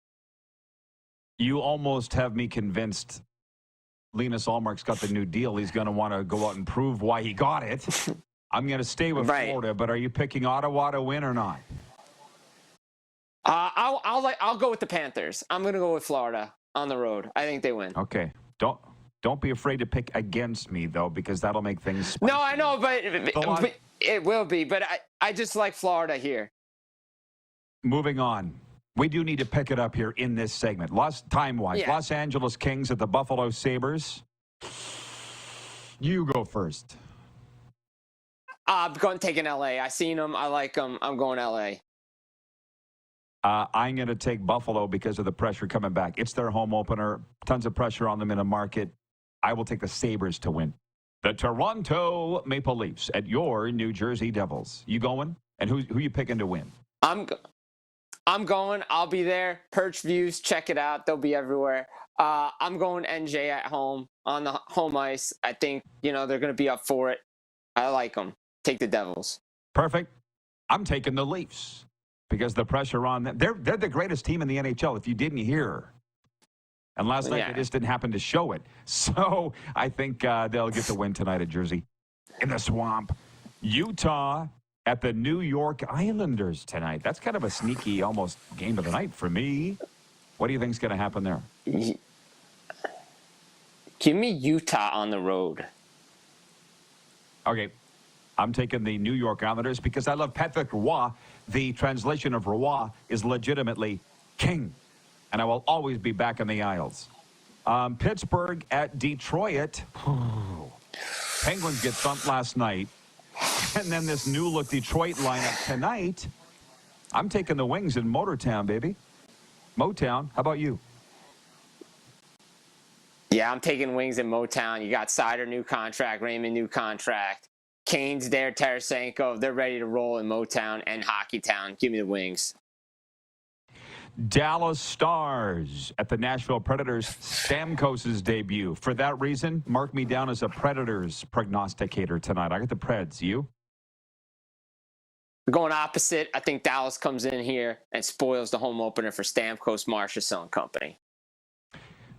You almost have me convinced Linus Ullmark's got the new deal. He's going to want to go out and prove why he got it. I'm going to stay with Florida, but are you picking Ottawa to win or not? I'll go with the Panthers. I'm going to go with Florida on the road. I think they win. Okay. Don't be afraid to pick against me, though, because that'll make things spicy. No, I know, but it will be. But I just like Florida here. Moving on. We do need to pick it up here in this segment. Time-wise, Yeah. Los Angeles Kings at the Buffalo Sabres. You go first. I'm going taking LA. I seen them. I like them. I'm going LA. I'm going to take Buffalo because of the pressure coming back. It's their home opener. Tons of pressure on them in a market. I will take the Sabres to win. The Toronto Maple Leafs at your New Jersey Devils. You going? And who you picking to win? I'm going. I'll be there. Perch views. Check it out. They'll be everywhere. I'm going NJ at home on the home ice. I think, you know, they're going to be up for it. I like them. Take the Devils. Perfect. I'm taking the Leafs because the pressure on them. They're the greatest team in the NHL, if you didn't hear. And last night, they just didn't happen to show it. So I think they'll get the win tonight at Jersey. In the Swamp. Utah at the New York Islanders tonight. That's kind of a sneaky, almost game of the night for me. What do you think is going to happen there? Give me Utah on the road. Okay. I'm taking the New York Islanders because I love Patrick Roy. The translation of Roy is legitimately king. And I will always be back in the Isles. Pittsburgh at Detroit. Penguins get thumped last night. And then this new-look Detroit lineup tonight. I'm taking the Wings in Motortown, baby. Motown. How about you? Yeah, I'm taking Wings in Motown. You got Sider, new contract. Raymond, new contract. Kane's there, Tarasenko. They're ready to roll in Motown and Hockeytown. Give me the Wings. Dallas Stars at the Nashville Predators. Stamkos' debut. For that reason, mark me down as a Predators prognosticator tonight. I got the Preds. You? Going opposite. I think Dallas comes in here and spoils the home opener for Stamkos, Marchessault and company.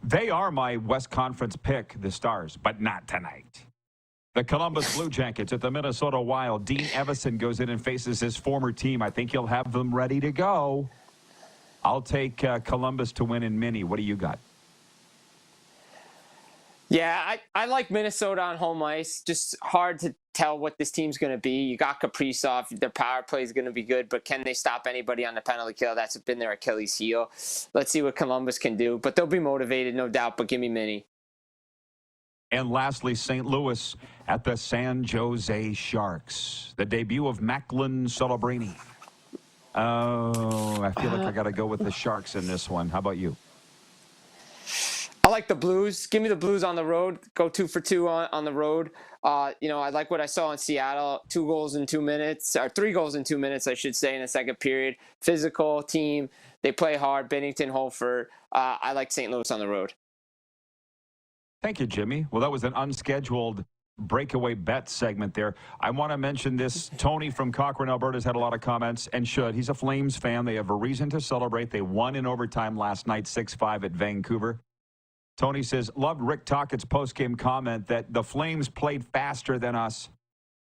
They are my West Conference pick, the Stars, but not tonight. The Columbus Blue Jackets at the Minnesota Wild. Dean Evason goes in and faces his former team. I think he'll have them ready to go. I'll take Columbus to win in Mini. What do you got? Yeah, I like Minnesota on home ice. Just hard to tell what this team's going to be. You got Kaprizov. Their power play is going to be good, but can they stop anybody on the penalty kill? That's been their Achilles heel. Let's see what Columbus can do. But they'll be motivated, no doubt, but give me Mini. And lastly, St. Louis at the San Jose Sharks. The debut of Macklin Celebrini. Oh, I feel like I got to go with the Sharks in this one. How about you? I like the Blues. Give me the Blues on the road. Go 2 for 2 on the road. You know, I like what I saw in Seattle. 2 goals in 2 minutes, or 3 goals in 2 minutes, I should say, in the second period. Physical team. They play hard. Bennington, Holford. I like St. Louis on the road. Thank you, Jimmy. Well, that was an unscheduled breakaway bet segment there. I want to mention this. Tony from Cochrane, Alberta has had a lot of comments and should. He's a Flames fan. They have a reason to celebrate. They won in overtime last night, 6-5 at Vancouver. Tony says, loved Rick Tockett's postgame comment that the Flames played faster than us.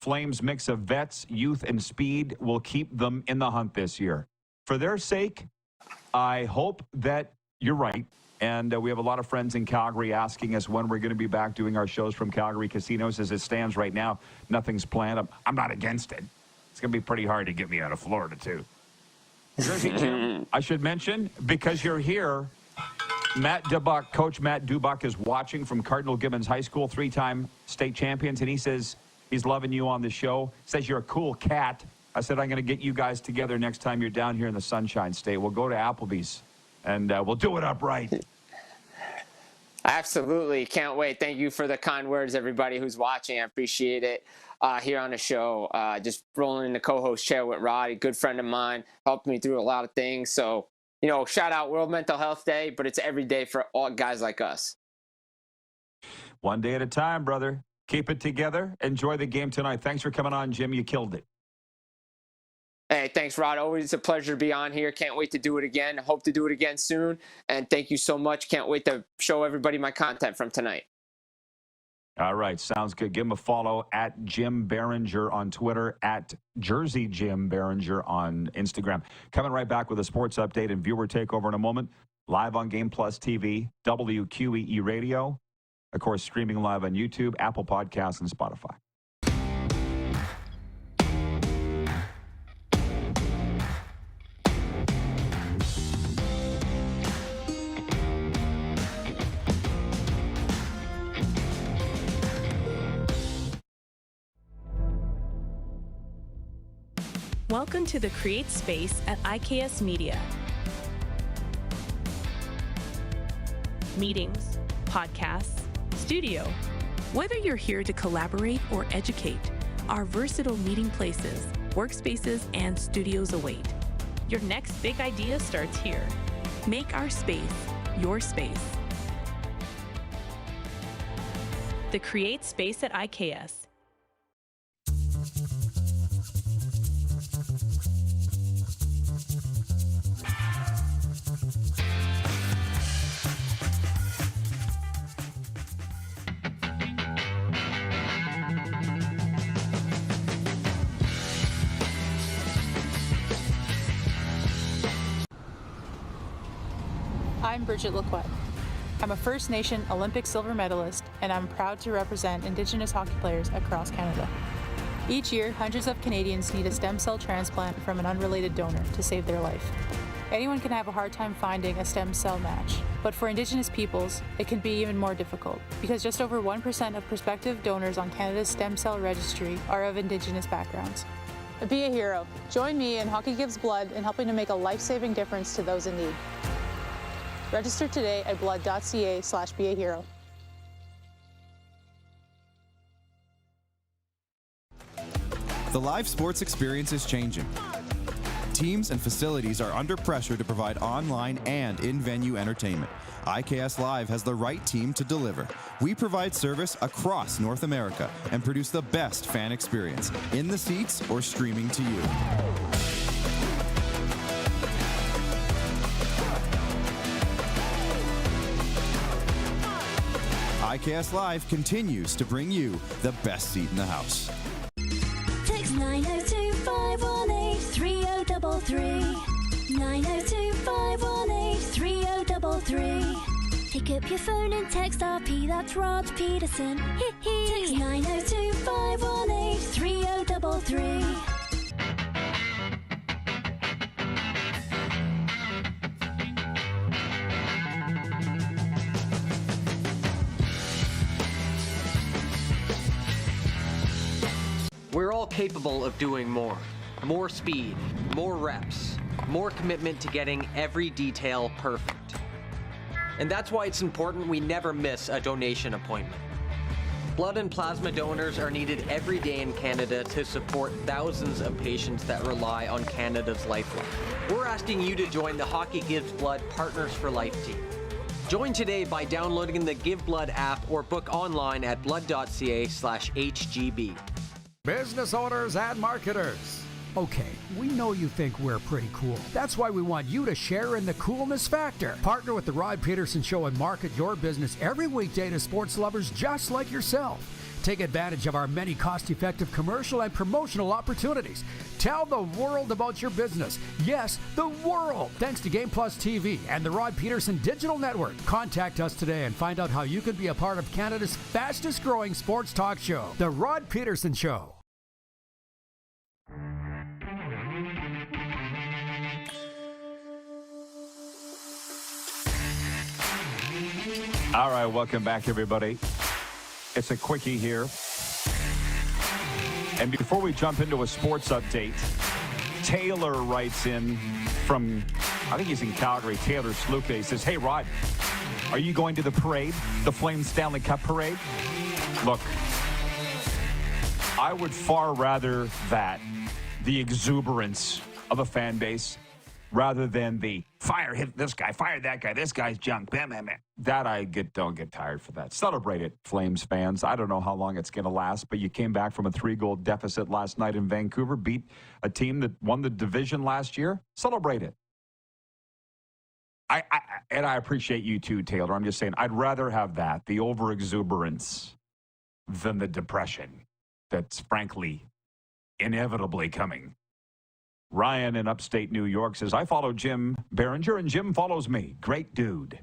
Flames mix of vets, youth, and speed will keep them in the hunt this year. For their sake, I hope that you're right. And we have a lot of friends in Calgary asking us when we're going to be back doing our shows from Calgary casinos. As it stands right now, nothing's planned. I'm not against it. It's going to be pretty hard to get me out of Florida, too. Jersey Jim, I should mention, because you're here, Coach Matt Dubuck is watching from Cardinal Gibbons High School, 3-time state champions, and he says he's loving you on the show. Says you're a cool cat. I said I'm going to get you guys together next time you're down here in the Sunshine State. We'll go to Applebee's, and we'll do it up right. Absolutely. Can't wait. Thank you for the kind words, everybody who's watching. I appreciate it. Here on the show, just rolling in the co-host chair with Rod, a good friend of mine, helped me through a lot of things. So, shout out World Mental Health Day, but it's every day for all guys like us. One day at a time, brother. Keep it together. Enjoy the game tonight. Thanks for coming on, Jim. You killed it. Hey, thanks, Rod. Always a pleasure to be on here. Can't wait to do it again. Hope to do it again soon. And thank you so much. Can't wait to show everybody my content from tonight. All right. Sounds good. Give him a follow at Jim Behringer on Twitter, at Jersey Jim Behringer on Instagram. Coming right back with a sports update and viewer takeover in a moment. Live on Game Plus TV, WQEE Radio. Of course, streaming live on YouTube, Apple Podcasts, and Spotify. Welcome to the Create Space at IKS Media. Meetings, podcasts, studio. Whether you're here to collaborate or educate, our versatile meeting places, workspaces, and studios await. Your next big idea starts here. Make our space your space. The Create Space at IKS. I'm Bridget Lacquette. I'm a First Nation Olympic silver medalist, and I'm proud to represent Indigenous hockey players across Canada. Each year, hundreds of Canadians need a stem cell transplant from an unrelated donor to save their life. Anyone can have a hard time finding a stem cell match, but for Indigenous peoples, it can be even more difficult because just over 1% of prospective donors on Canada's stem cell registry are of Indigenous backgrounds. Be a hero. Join me in Hockey Gives Blood in helping to make a life-saving difference to those in need. Register today at blood.ca/beahero. The live sports experience is changing. Teams and facilities are under pressure to provide online and in-venue entertainment. IKS Live has the right team to deliver. We provide service across North America and produce the best fan experience, in the seats or streaming to you. IKS Live continues to bring you the best seat in the house. Text 902-518-3033. 902-518-3033. Pick up your phone and text RP, that's Rod Pedersen. Text 902-518-3033. We're all capable of doing more. More speed, more reps, more commitment to getting every detail perfect. And that's why it's important we never miss a donation appointment. Blood and plasma donors are needed every day in Canada to support thousands of patients that rely on Canada's lifeline. We're asking you to join the Hockey Gives Blood Partners for Life team. Join today by downloading the Give Blood app or book online at blood.ca/HGB. Business owners and marketers. Okay, we know you think we're pretty cool. That's why we want you to share in the coolness factor. Partner with the Rod Pedersen Show and market your business every weekday to sports lovers just like yourself. Take advantage of our many cost-effective commercial and promotional opportunities. Tell the world about your business. Yes, the world. Thanks to Game Plus TV and the Rod Pedersen Digital Network. Contact us today and find out how you can be a part of Canada's fastest-growing sports talk show, The Rod Pedersen Show. All right, welcome back, everybody. It's a quickie here. And before we jump into a sports update, Taylor writes in from, I think he's in Calgary, Taylor Sluke. He says, hey, Rod, are you going to the parade, the Flames Stanley Cup parade? Look, I would far rather that, the exuberance of a fan base, rather than the fire hit this guy, fire that guy, this guy's junk, bam, bam, bam. That don't get tired for that. Celebrate it, Flames fans. I don't know how long it's going to last, but you came back from a 3-goal deficit last night in Vancouver, beat a team that won the division last year. Celebrate it. I appreciate you too, Taylor. I'm just saying, I'd rather have that, the over-exuberance, than the depression that's frankly inevitably coming. Ryan in upstate New York says, I follow Jim Behringer, and Jim follows me. Great dude.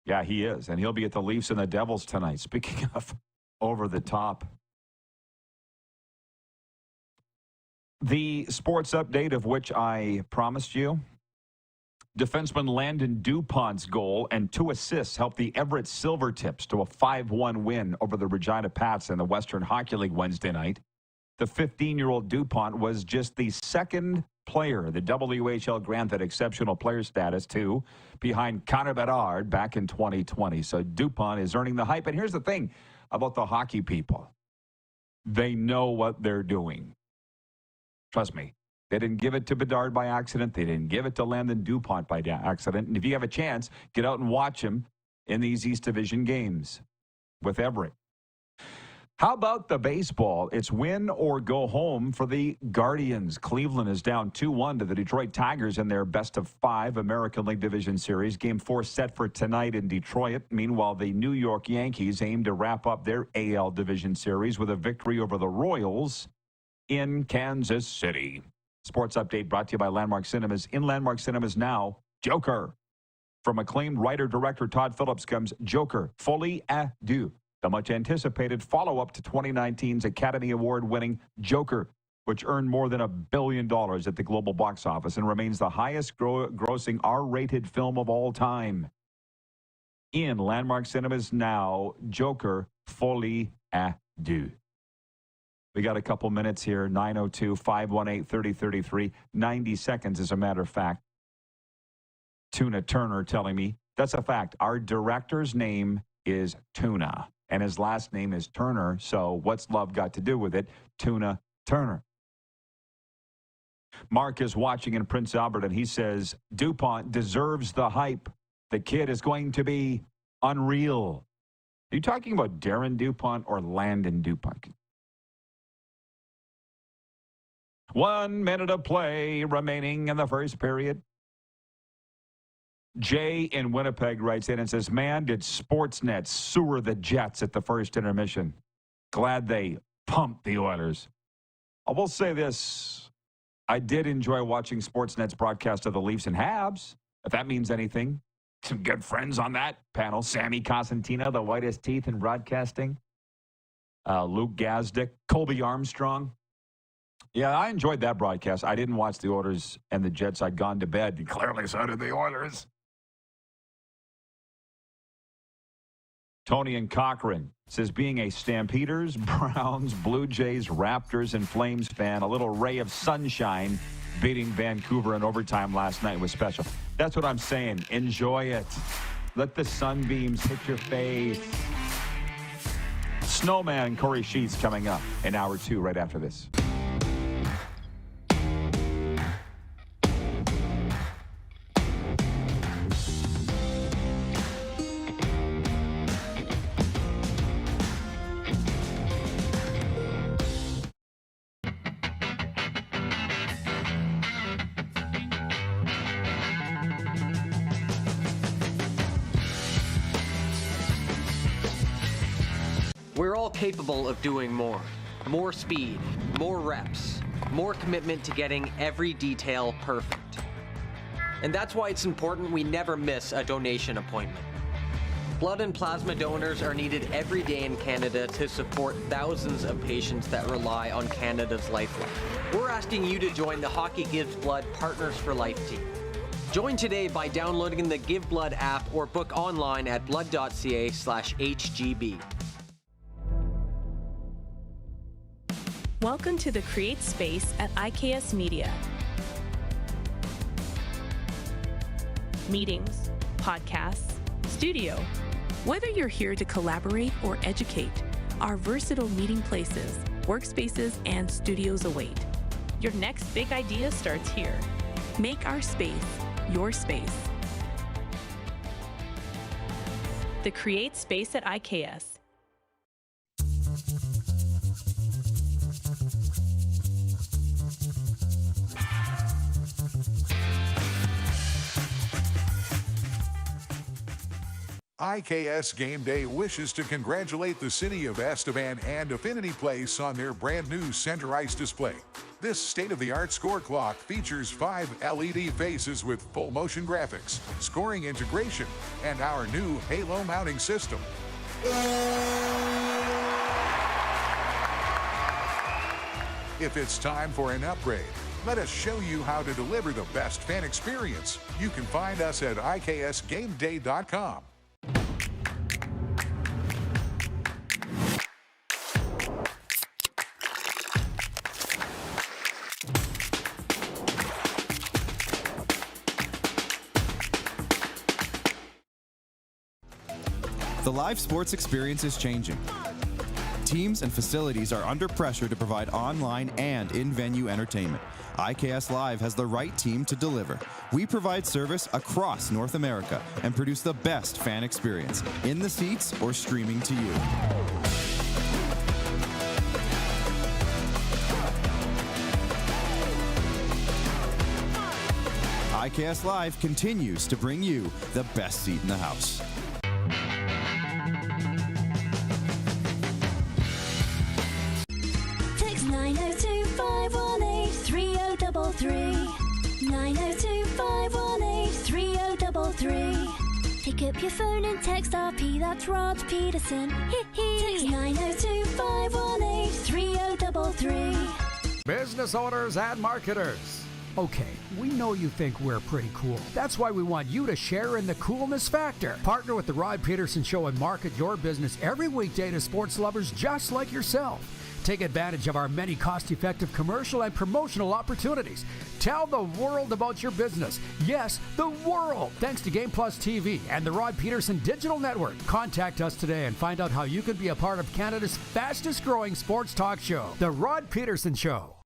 Yeah, he is. And he'll be at the Leafs and the Devils tonight. Speaking of over the top. The sports update of which I promised you. Defenseman Landon DuPont's goal and 2 assists helped the Everett Silvertips to a 5-1 win over the Regina Pats in the Western Hockey League Wednesday night. The 15-year-old DuPont was just the second player the WHL granted exceptional player status to, behind Connor Bedard back in 2020. So DuPont is earning the hype. And here's the thing about the hockey people. They know what they're doing. Trust me. They didn't give it to Bedard by accident. They didn't give it to Landon DuPont by accident. And if you have a chance, get out and watch him in these East Division games with Everett. How about the baseball? It's win or go home for the Guardians. Cleveland is down 2-1 to the Detroit Tigers in their best-of-5 American League Division Series. Game 4 set for tonight in Detroit. Meanwhile, the New York Yankees aim to wrap up their AL Division Series with a victory over the Royals in Kansas City. Sports update brought to you by Landmark Cinemas. In Landmark Cinemas now, Joker. From acclaimed writer-director Todd Phillips comes Joker, Folie à Deux, the much-anticipated follow-up to 2019's Academy Award-winning Joker, which earned more than $1 billion at the global box office and remains the highest grossing R-rated film of all time. In Landmark Cinemas now, Joker, Folie à Deux. We got a couple minutes here, 902-518-3033, 90 seconds as a matter of fact. Tuna Turner telling me, that's a fact. Our director's name is Tuna, and his last name is Turner, so what's love got to do with it? Tuna Turner. Mark is watching in Prince Albert, and he says, DuPont deserves the hype. The kid is going to be unreal. Are you talking about Darren DuPont or Landon DuPont? 1 minute of play remaining in the first period. Jay in Winnipeg writes in and says, man, did Sportsnet sewer the Jets at the first intermission. Glad they pumped the Oilers. I will say this. I did enjoy watching Sportsnet's broadcast of the Leafs and Habs, if that means anything. Some good friends on that panel. Sammy Cosentino, the whitest teeth in broadcasting. Luke Gazdick, Colby Armstrong. Yeah, I enjoyed that broadcast. I didn't watch the Oilers and the Jets. I'd gone to bed. And clearly so did the Oilers. Tony and Cochran says, being a Stampeders, Browns, Blue Jays, Raptors, and Flames fan, a little ray of sunshine beating Vancouver in overtime last night was special. That's what I'm saying. Enjoy it. Let the sunbeams hit your face. Snowman Corey Sheets coming up in hour 2 right after this. We're all capable of doing more. More speed, more reps, more commitment to getting every detail perfect. And that's why it's important we never miss a donation appointment. Blood and plasma donors are needed every day in Canada to support thousands of patients that rely on Canada's lifeline. We're asking you to join the Hockey Gives Blood Partners for Life team. Join today by downloading the Give Blood app or book online at blood.ca/HGB. Welcome to the Create Space at IKS Media. Meetings, podcasts, studio. Whether you're here to collaborate or educate, our versatile meeting places, workspaces, and studios await. Your next big idea starts here. Make our space your space. The Create Space at IKS. IKS Game Day wishes to congratulate the City of Estevan and Affinity Place on their brand new center ice display. This state-of-the-art score clock features 5 LED faces with full motion graphics, scoring integration, and our new Halo mounting system. If it's time for an upgrade, let us show you how to deliver the best fan experience. You can find us at iksgameday.com. The live sports experience is changing. Teams and facilities are under pressure to provide online and in-venue entertainment. IKS Live has the right team to deliver. We provide service across North America and produce the best fan experience, in the seats or streaming to you. IKS Live continues to bring you the best seat in the house. Text 902-518-3033. 902-518-3033. Pick up your phone and text RP, that's Rod Pedersen. Text 902-518-3033. Business owners and marketers. Okay, we know you think we're pretty cool. That's why we want you to share in the coolness factor. Partner with the Rod Pedersen Show and market your business every weekday to sports lovers just like yourself. Take advantage of our many cost-effective commercial and promotional opportunities. Tell the world about your business. Yes, the world. Thanks to Game Plus TV and the Rod Pedersen Digital Network. Contact us today and find out how you can be a part of Canada's fastest-growing sports talk show, The Rod Pedersen Show.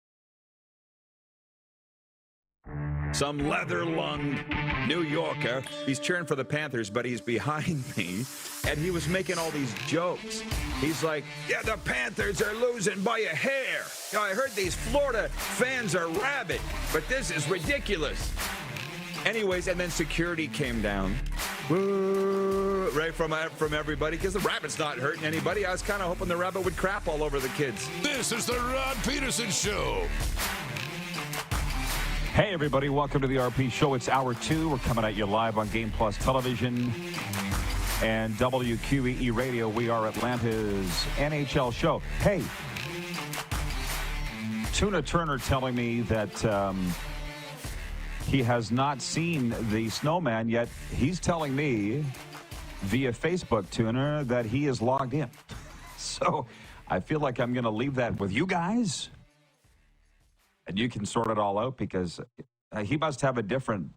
Some leather-lunged New Yorker. He's cheering for the Panthers, but he's behind me, and he was making all these jokes. He's like, yeah, the Panthers are losing by a hair. You know, I heard these Florida fans are rabid, but this is ridiculous. Anyways, and then security came down. Woo, right from everybody, because the rabbit's not hurting anybody. I was kind of hoping the rabbit would crap all over the kids. This is the Rod Pedersen Show. Hey, everybody. Welcome to the RP Show. It's Hour 2. We're coming at you live on Game Plus Television and WQEE Radio. We are Atlanta's NHL show. Hey, Tuna Turner telling me that he has not seen the snowman yet. He's telling me via Facebook, Tuna, that he is logged in. So I feel like I'm going to leave that with you guys. And you can sort it all out, because he must have a different...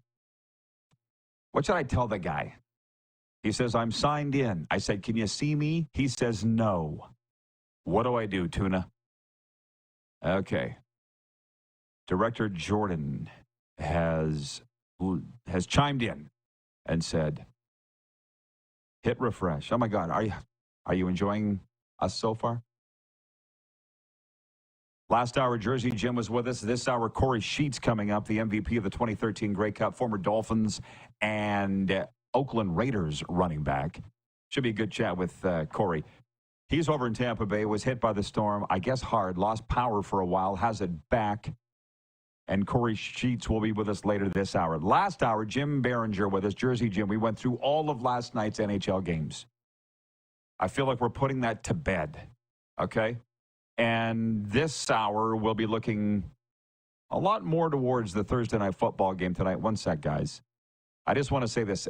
What should I tell the guy? He says, I'm signed in. I said, can you see me? He says, no. What do I do, Tuna? Okay. Director Jordan has chimed in and said, hit refresh. Oh, my God. Are you enjoying us so far? Last hour, Jersey Jim was with us. This hour, Corey Sheets coming up, the MVP of the 2013 Grey Cup, former Dolphins and Oakland Raiders running back. Should be a good chat with Corey. He's over in Tampa Bay, was hit by the storm, I guess hard, lost power for a while, has it back. And Corey Sheets will be with us later this hour. Last hour, Jim Behringer with us, Jersey Jim. We went through all of last night's NHL games. I feel like we're putting that to bed, okay? And this hour, we'll be looking a lot more towards the Thursday night football game tonight. One sec, guys. I just want to say this.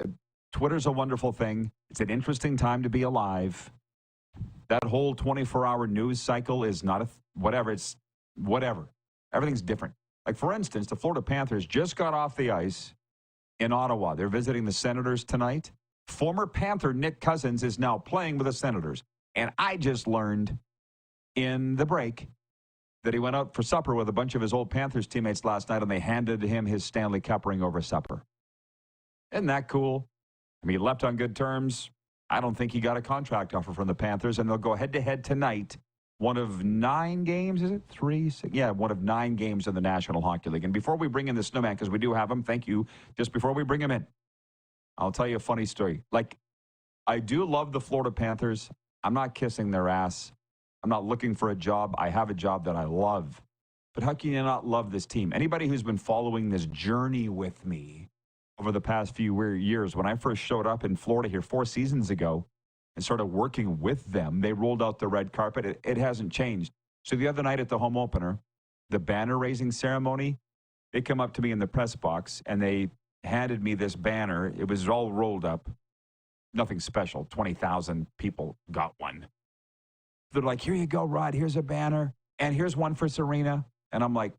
Twitter's a wonderful thing. It's an interesting time to be alive. That whole 24-hour news cycle is not whatever. It's whatever. Everything's different. Like, for instance, the Florida Panthers just got off the ice in Ottawa. They're visiting the Senators tonight. Former Panther Nick Cousins is now playing with the Senators. And I just learned in the break that he went out for supper with a bunch of his old Panthers teammates last night, and they handed him his Stanley Cup ring over supper. Isn't that cool? I mean, he left on good terms. I don't think he got a contract offer from the Panthers, and they'll go head-to-head tonight. One of 9 games, is it? 3, 6? Yeah, one of 9 games in the National Hockey League. And before we bring in the Snowman, because we do have him, thank you, just before we bring him in, I'll tell you a funny story. Like, I do love the Florida Panthers. I'm not kissing their ass. I'm not looking for a job. I have a job that I love. But how can you not love this team? Anybody who's been following this journey with me over the past few years, when I first showed up in Florida here 4 seasons ago and started working with them, they rolled out the red carpet. It hasn't changed. So the other night at the home opener, the banner raising ceremony, they come up to me in the press box and they handed me this banner. It was all rolled up. Nothing special. 20,000 people got one. They're like, here you go, Rod. Here's a banner. And here's one for Serena. And I'm like,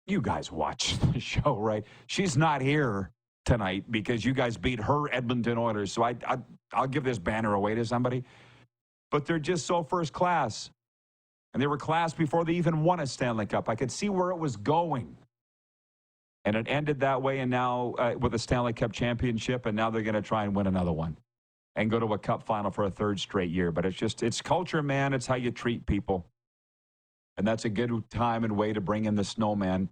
you guys watch the show, right? She's not here tonight because you guys beat her Edmonton Oilers. So I'll give this banner away to somebody. But they're just so first class. And they were class before they even won a Stanley Cup. I could see where it was going. And it ended that way, and now with a Stanley Cup championship, and now they're going to try and win another one and go to a cup final for a 3rd straight year. But it's culture, man. It's how you treat people. And that's a good time and way to bring in the Snowman,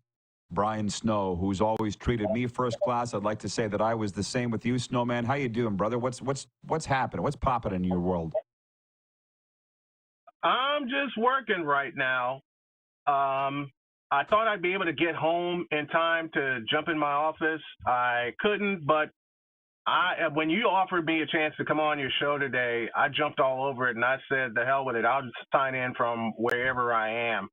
Brian Snow, who's always treated me first class. I'd like to say that I was the same with you, Snowman. How you doing, brother? What's happening? What's popping in your world? I'm just working right now. I thought I'd be able to get home in time to jump in my office. I couldn't, but when you offered me a chance to come on your show today, I jumped all over it and I said, the hell with it. I'll just sign in from wherever I am.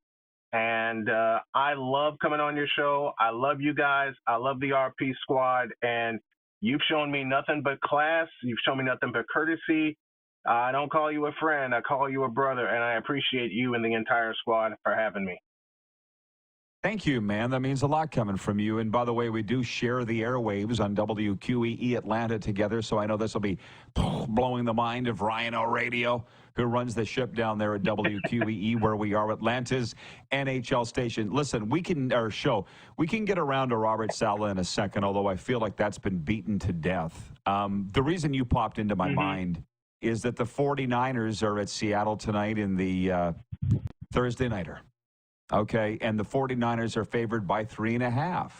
And I love coming on your show. I love you guys. I love the RP squad. And you've shown me nothing but class. You've shown me nothing but courtesy. I don't call you a friend. I call you a brother. And I appreciate you and the entire squad for having me. Thank you, man. That means a lot coming from you. And by the way, we do share the airwaves on WQEE Atlanta together, so I know this will be blowing the mind of Ryan O'Radio, who runs the ship down there at WQEE, where we are, Atlanta's NHL station. Listen, we can get around to Robert Saleh in a second, although I feel like that's been beaten to death. The reason you popped into my mind is that the 49ers are at Seattle tonight in the Thursday Nighter. Okay, and the 49ers are favored by 3.5.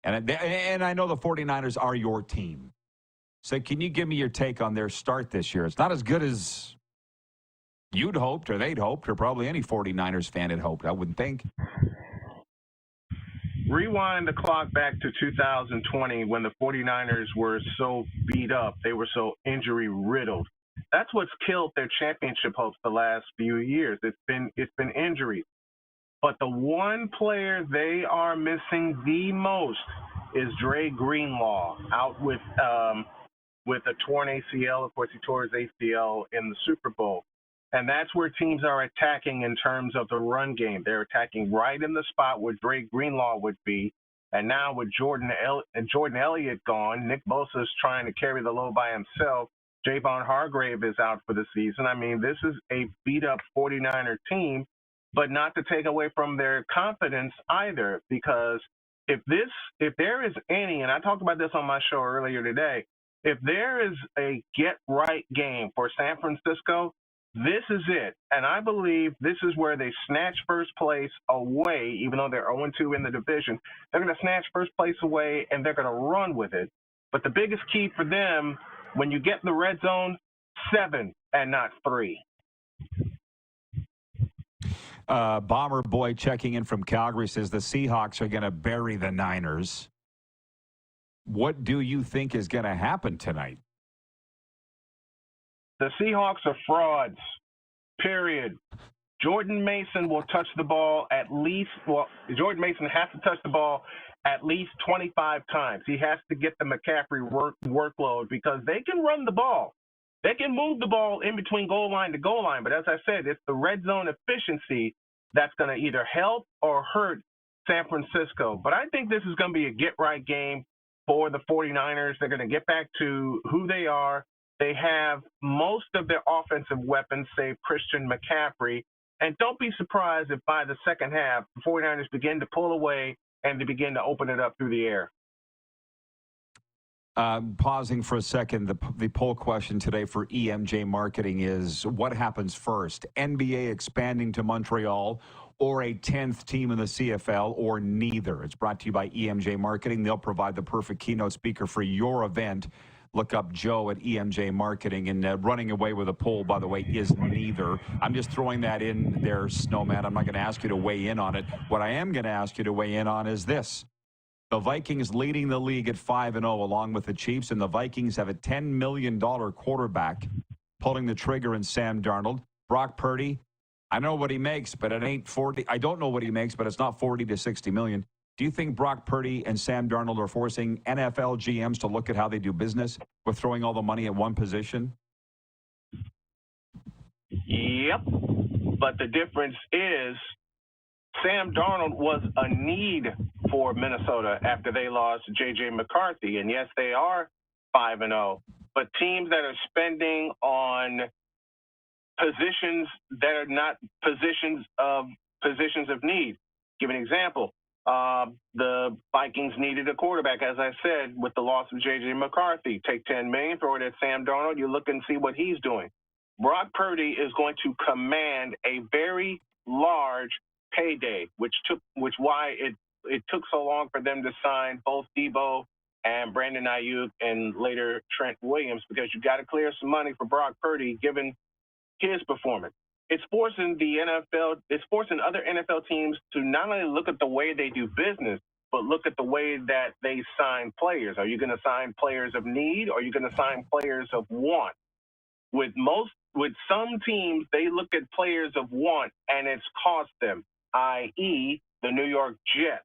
And I know the 49ers are your team. So can you give me your take on their start this year? It's not as good as you'd hoped or they'd hoped or probably any 49ers fan had hoped, I wouldn't think. Rewind the clock back to 2020 when the 49ers were so beat up. They were so injury-riddled. That's what's killed their championship hopes the last few years. It's been injuries. But the one player they are missing the most is Dre Greenlaw, out with a torn ACL. Of course, he tore his ACL in the Super Bowl. And that's where teams are attacking in terms of the run game. They're attacking right in the spot where Dre Greenlaw would be. And now with Jordan Elliott gone, Nick Bosa is trying to carry the load by himself. Javon Hargrave is out for the season. I mean, this is a beat-up 49er team. But not to take away from their confidence either, because if there is any, and I talked about this on my show earlier today, if there is a get-right game for San Francisco, this is it. And I believe this is where they snatch first place away, even though they're 0-2 in the division. They're going to snatch first place away, and they're going to run with it. But the biggest key for them, when you get in the red zone, 7 and not 3. Bomber Boy checking in from Calgary says the Seahawks are going to bury the Niners. What do you think is going to happen tonight? The Seahawks are frauds, period. Jordan Mason will touch the ball Jordan Mason has to touch the ball at least 25 times. He has to get the McCaffrey workload because they can run the ball. They can move the ball in between goal line to goal line. But as I said, it's the red zone efficiency that's going to either help or hurt San Francisco. But I think this is going to be a get-right game for the 49ers. They're going to get back to who they are. They have most of their offensive weapons, save Christian McCaffrey. And don't be surprised if by the second half, the 49ers begin to pull away and to begin to open it up through the air. Pausing for a second, the poll question today for EMJ Marketing is, what happens first? NBA expanding to Montreal or a 10th team in the CFL, or neither? It's brought to you by EMJ Marketing. They'll provide the perfect keynote speaker for your event. Look up Joe at EMJ Marketing. And running away with a poll, by the way, is neither. I'm just throwing that in there, Snowman. I'm not going to ask you to weigh in on it. What I am going to ask you to weigh in on is this. The Vikings leading the league at 5-0 along with the Chiefs, and the Vikings have a $10 million quarterback pulling the trigger in Sam Darnold. Brock Purdy, I know what he makes, but it ain't 40. I don't know what he makes, but it's not 40 to 60 million. Do you think Brock Purdy and Sam Darnold are forcing NFL GMs to look at how they do business with throwing all the money at one position? Yep. But the difference is Sam Darnold was a need for Minnesota after they lost J.J. McCarthy. And yes, they are 5-0. But teams that are spending on positions that are not positions of need. Give an example. The Vikings needed a quarterback, as I said, with the loss of J.J. McCarthy. Take $10 million, throw it at Sam Darnold. You look and see what he's doing. Brock Purdy is going to command a very large payday, which why it took so long for them to sign both Debo and Brandon Ayuk and later Trent Williams, because you got to clear some money for Brock Purdy given his performance. It's forcing the NFL, it's forcing other NFL teams to not only look at the way they do business, but look at the way that they sign players. Are you going to sign players of need, or are you going to sign players of want? With some teams, they look at players of want, and it's cost them, i.e., the New York Jets.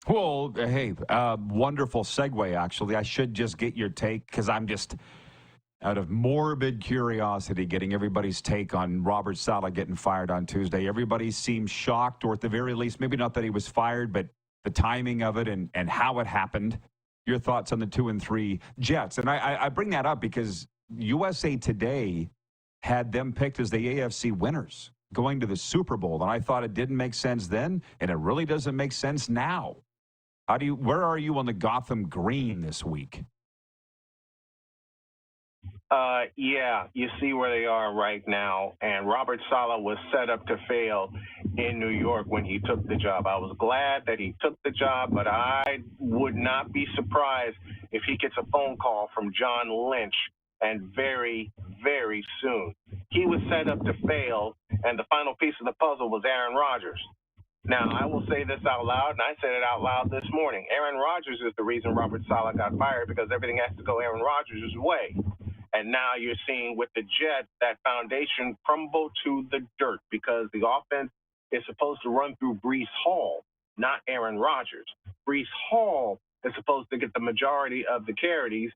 Well, hey, wonderful segue, actually. I should just get your take, because I'm just out of morbid curiosity getting everybody's take on Robert Saleh getting fired on Tuesday. Everybody seems shocked, or at the very least, maybe not that he was fired, but the timing of it and how it happened. Your thoughts on the 2-3 Jets. And I bring that up because USA Today had them picked as the AFC winners going to the Super Bowl. And I thought it didn't make sense then, and it really doesn't make sense now. Where are you on the Gotham Green this week? Yeah, you see where they are right now. And Robert Saleh was set up to fail in New York when he took the job. I was glad that he took the job, but I would not be surprised if he gets a phone call from John Lynch, and very, very soon. He was set up to fail, and the final piece of the puzzle was Aaron Rodgers. Now, I will say this out loud, and I said it out loud this morning. Aaron Rodgers is the reason Robert Saleh got fired, because everything has to go Aaron Rodgers' way. And now you're seeing with the Jets that foundation crumble to the dirt, because the offense is supposed to run through Breece Hall, not Aaron Rodgers. Breece Hall is supposed to get the majority of the carries,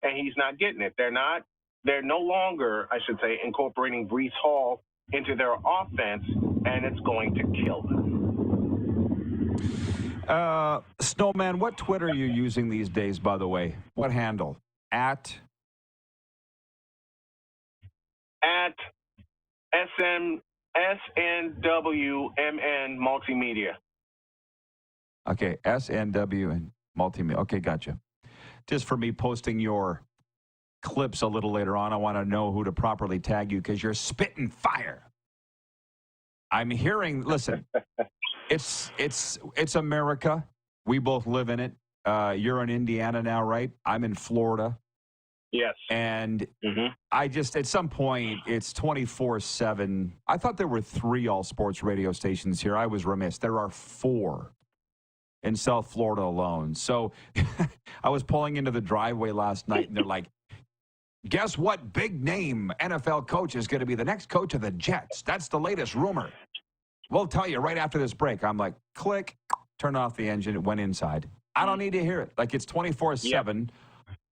and he's not getting it. They're no longer, I should say, incorporating Breece Hall into their offense, and it's going to kill them. Snowman, what Twitter are you using these days, by the way? What handle? At SNWMN Multimedia. Okay, SNW and Multimedia. Okay, gotcha. Just for me posting your clips a little later on, I want to know who to properly tag you, because you're spitting fire. I'm hearing, listen, it's America. We both live in it. You're in Indiana now, right? I'm in Florida. Yes. And I just, at some point, it's 24/7. I thought there were 3 all sports radio stations here. I was remiss. There are 4 in South Florida alone. So I was pulling into the driveway last night, and they're like, guess what big name NFL coach is going to be the next coach of the Jets? That's the latest rumor. We'll tell you right after this break. I'm like, click, turn off the engine. It went inside. I don't need to hear it. Like it's 24/7,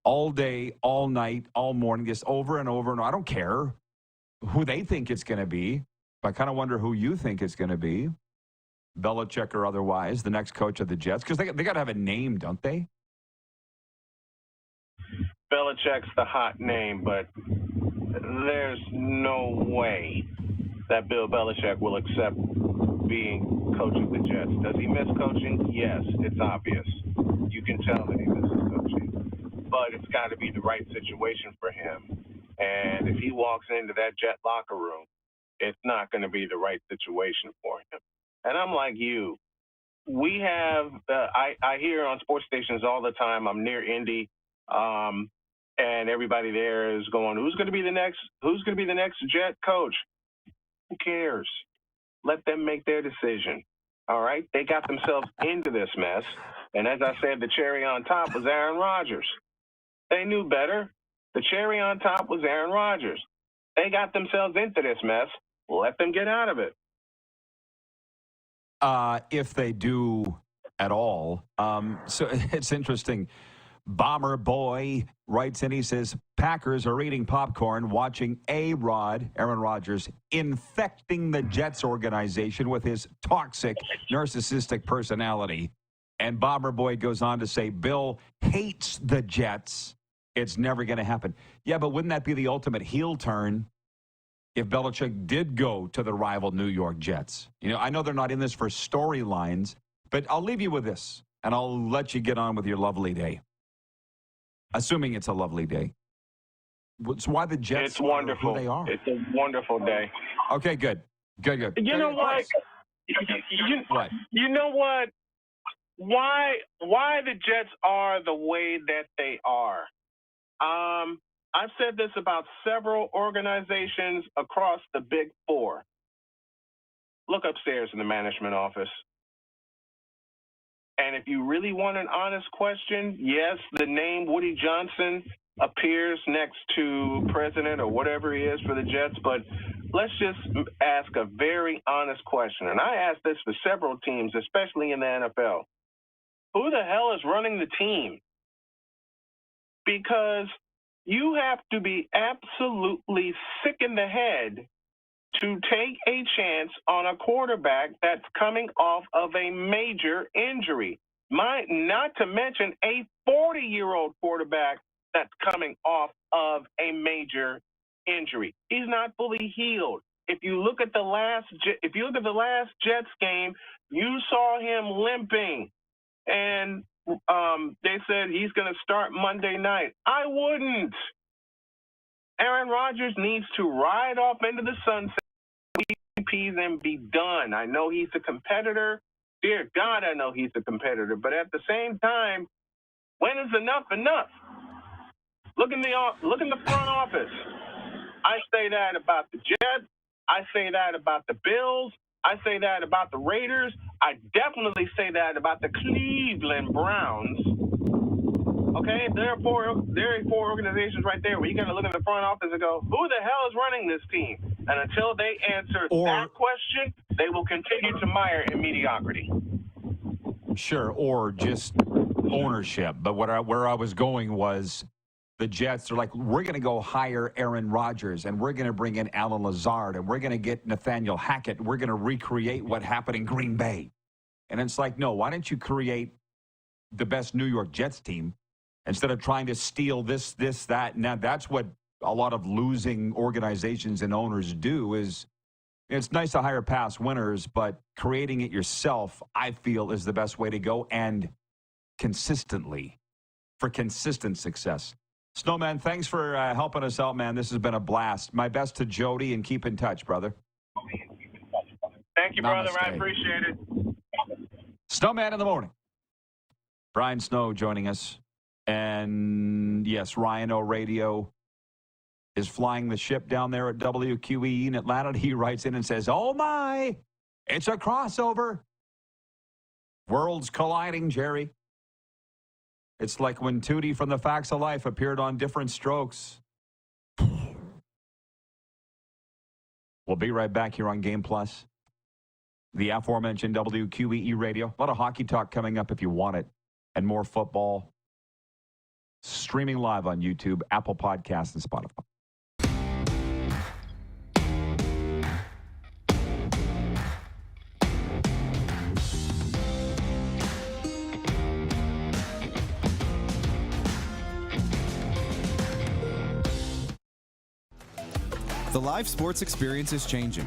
all day, all night, all morning, just over and over. And I don't care who they think it's going to be. I kind of wonder who you think it's going to be. Belichick or otherwise, the next coach of the Jets. Because they got to have a name, don't they? Belichick's the hot name, but there's no way that Bill Belichick will accept being coach of the Jets. Does he miss coaching? Yes, it's obvious. You can tell that he misses coaching. But it's got to be the right situation for him. And if he walks into that Jet locker room, it's not going to be the right situation for him. And I'm like you. We have, I hear on sports stations all the time, I'm near Indy, and everybody there is going, who's going to be the next Jet coach? Who cares? Let them make their decision. All right? They got themselves into this mess. And as I said, the cherry on top was Aaron Rodgers. They knew better. The cherry on top was Aaron Rodgers. They got themselves into this mess. Let them get out of it. If they do at all. So it's interesting. Bomber Boy writes in, he says, Packers are eating popcorn watching A-Rod, Aaron Rodgers, infecting the Jets organization with his toxic, narcissistic personality. And Bomber Boy goes on to say, Bill hates the Jets. It's never going to happen. Yeah, but wouldn't that be the ultimate heel turn if Belichick did go to the rival New York Jets? You know, I know they're not in this for storylines, but I'll leave you with this, and I'll let you get on with your lovely day. Assuming it's a lovely day. It's why the Jets It's wonderful. Who they are. It's a wonderful day. Okay, good. Good. You know what? What? You know what? Why the Jets are the way that they are. I've said this about several organizations across the Big Four. Look upstairs in the management office. And if you really want an honest question, yes, the name Woody Johnson appears next to president or whatever he is for the Jets, but let's just ask a very honest question. And I ask this for several teams, especially in the NFL. Who the hell is running the team? Because you have to be absolutely sick in the head to take a chance on a quarterback that's coming off of a major injury. Not to mention a 40-year-old quarterback that's coming off of a major injury. He's not fully healed. If you look at the last Jets game, you saw him limping, and they said he's going to start Monday night. I wouldn't. Aaron Rodgers needs to ride off into the sunset and be done. I know he's a competitor. Dear God, I know he's a competitor. But at the same time, when is enough enough? Look in the front office. I say that about the Jets. I say that about the Bills. I say that about the Raiders. I definitely say that about the Cleveland Browns. Okay, there are four organizations right there where you got to look at the front office and go, who the hell is running this team? And until they answer that question, they will continue to mire in mediocrity. Sure, or just ownership. But where I was going was the Jets are like, we're going to go hire Aaron Rodgers, and we're going to bring in Alan Lazard, and we're going to get Nathaniel Hackett. We're going to recreate what happened in Green Bay. And it's like, no, why don't you create the best New York Jets team instead of trying to steal this, that? Now, that's what a lot of losing organizations and owners do. Is it's nice to hire past winners, but creating it yourself, I feel, is the best way to go, and consistently, for consistent success. Snowman, thanks for helping us out, man. This has been a blast. My best to Jody, and keep in touch, brother. Thank you, brother. Namaste. I appreciate it. Snowman in the morning. Brian Snow joining us. And yes, Ryan O'Radio is flying the ship down there at WQE in Atlanta. He writes in and says, oh my, it's a crossover. Worlds colliding, Jerry. It's like when Tootie from The Facts of Life appeared on Different Strokes. We'll be right back here on Game Plus. the aforementioned WQEE radio. A lot of hockey talk coming up if you want it, and more football. Streaming live on YouTube, Apple Podcasts, and Spotify. The live sports experience is changing.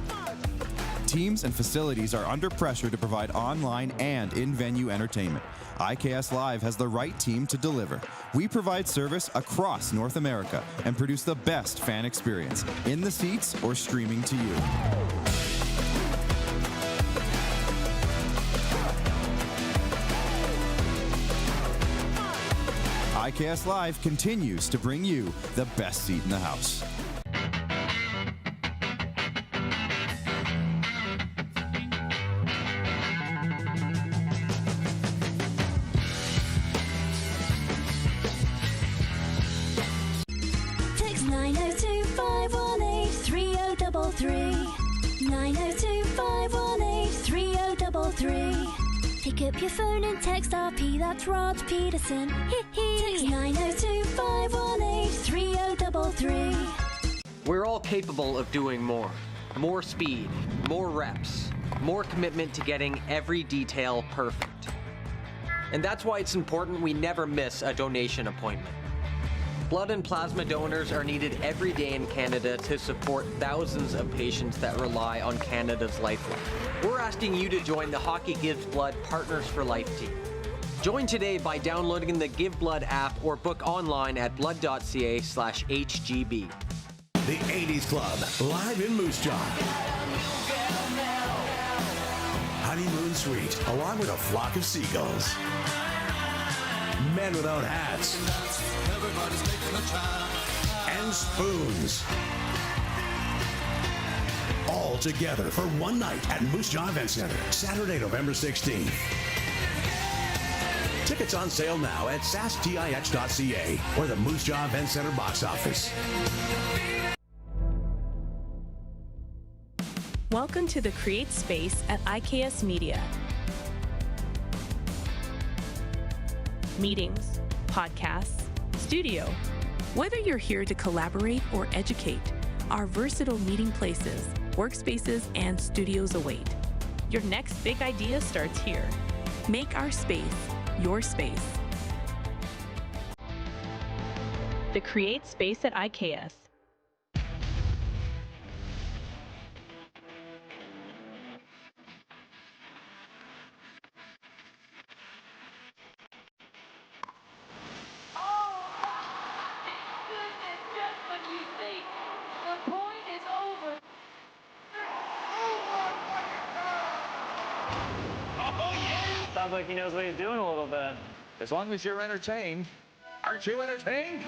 Teams and facilities are under pressure to provide online and in-venue entertainment. IKS Live has the right team to deliver. We provide service across North America and produce the best fan experience, in the seats or streaming to you. IKS Live continues to bring you the best seat in the house. Text 902-518-3033. 902-518-3033. Pick up your phone and text RP, that's Rod Pedersen. Text 902-518-3033. We're all capable of doing more. More speed, more reps, more commitment to getting every detail perfect. And that's why it's important we never miss a donation appointment. Blood and plasma donors are needed every day in Canada to support thousands of patients that rely on Canada's lifeline. We're asking you to join the Hockey Gives Blood Partners for Life team. Join today by downloading the Give Blood app or book online at blood.ca/HGB. The 80s Club, live in Moose Jaw. Honeymoon Suite, along with a flock of seagulls. Men without hats. And spoons. All together for one night at Moose Jaw Event Center, Saturday, November 16th. Tickets on sale now at sastix.ca or the Moose Jaw Event Center box office. Welcome to the Create Space at IKS Media. Meetings, podcasts, studio. Whether you're here to collaborate or educate, our versatile meeting places, workspaces, and studios await. Your next big idea starts here. Make our space your space. The Create Space at IKS. Sounds like he knows what he's doing a little bit. As long as you're entertained. Aren't you entertained?